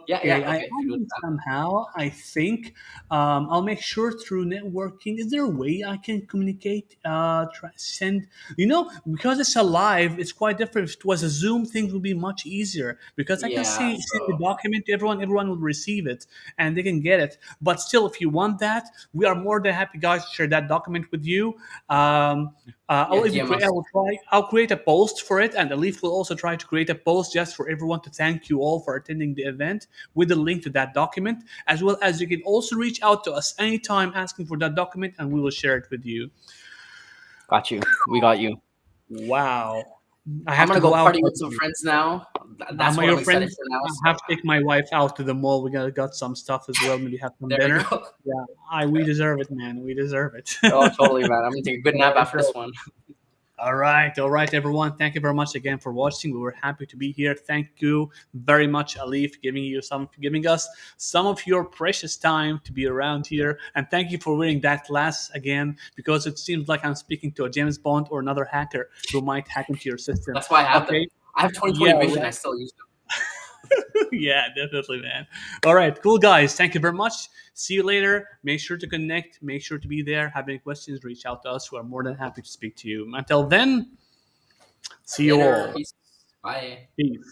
Yeah, Okay, yeah. I Okay, if you added do it that. somehow. I think I'll make sure through networking. Is there a way I can communicate? Send. Because it's a live. It's quite different. If it was a Zoom, things would be much easier because I can Yeah. send the So document to everyone. Everyone will receive it and they can get it. But still, if you want that, we are more than happy, guys, to share that document with you. I yeah, will even DM create. I us. will try. I'll create a post for it, and Alif will also try to create a post just for everyone to thank you all for attending the event with a link to that document, as well as you can also reach out to us anytime asking for that document, and we will share it with you. Got you. We got you. Wow, I I'm have to gonna go go out. party with some friends now. I'm That's what I'm your excited friend. for now. I So have to take my wife out to the mall. We got some stuff as well. Maybe have some there we dinner. go. Yeah, we deserve it, man. We deserve it. Oh, totally, man. I'm gonna take a good nap after this one. All right, everyone. Thank you very much again for watching. We were happy to be here. Thank you very much, Alif, giving us some of your precious time to be around here. And thank you for wearing that glass again, because it seems like I'm speaking to a James Bond or another hacker who might hack into your system. That's why I have them. Okay. I have 20/20 Yeah, vision. I right. still use them. Yeah, definitely, man. All right, cool guys. Thank you very much. See you later. Make sure to connect. Make sure to be there. Have any questions? Reach out to us. We are more than happy to speak to you. Until then, see you Later. all. Peace. Bye. Peace.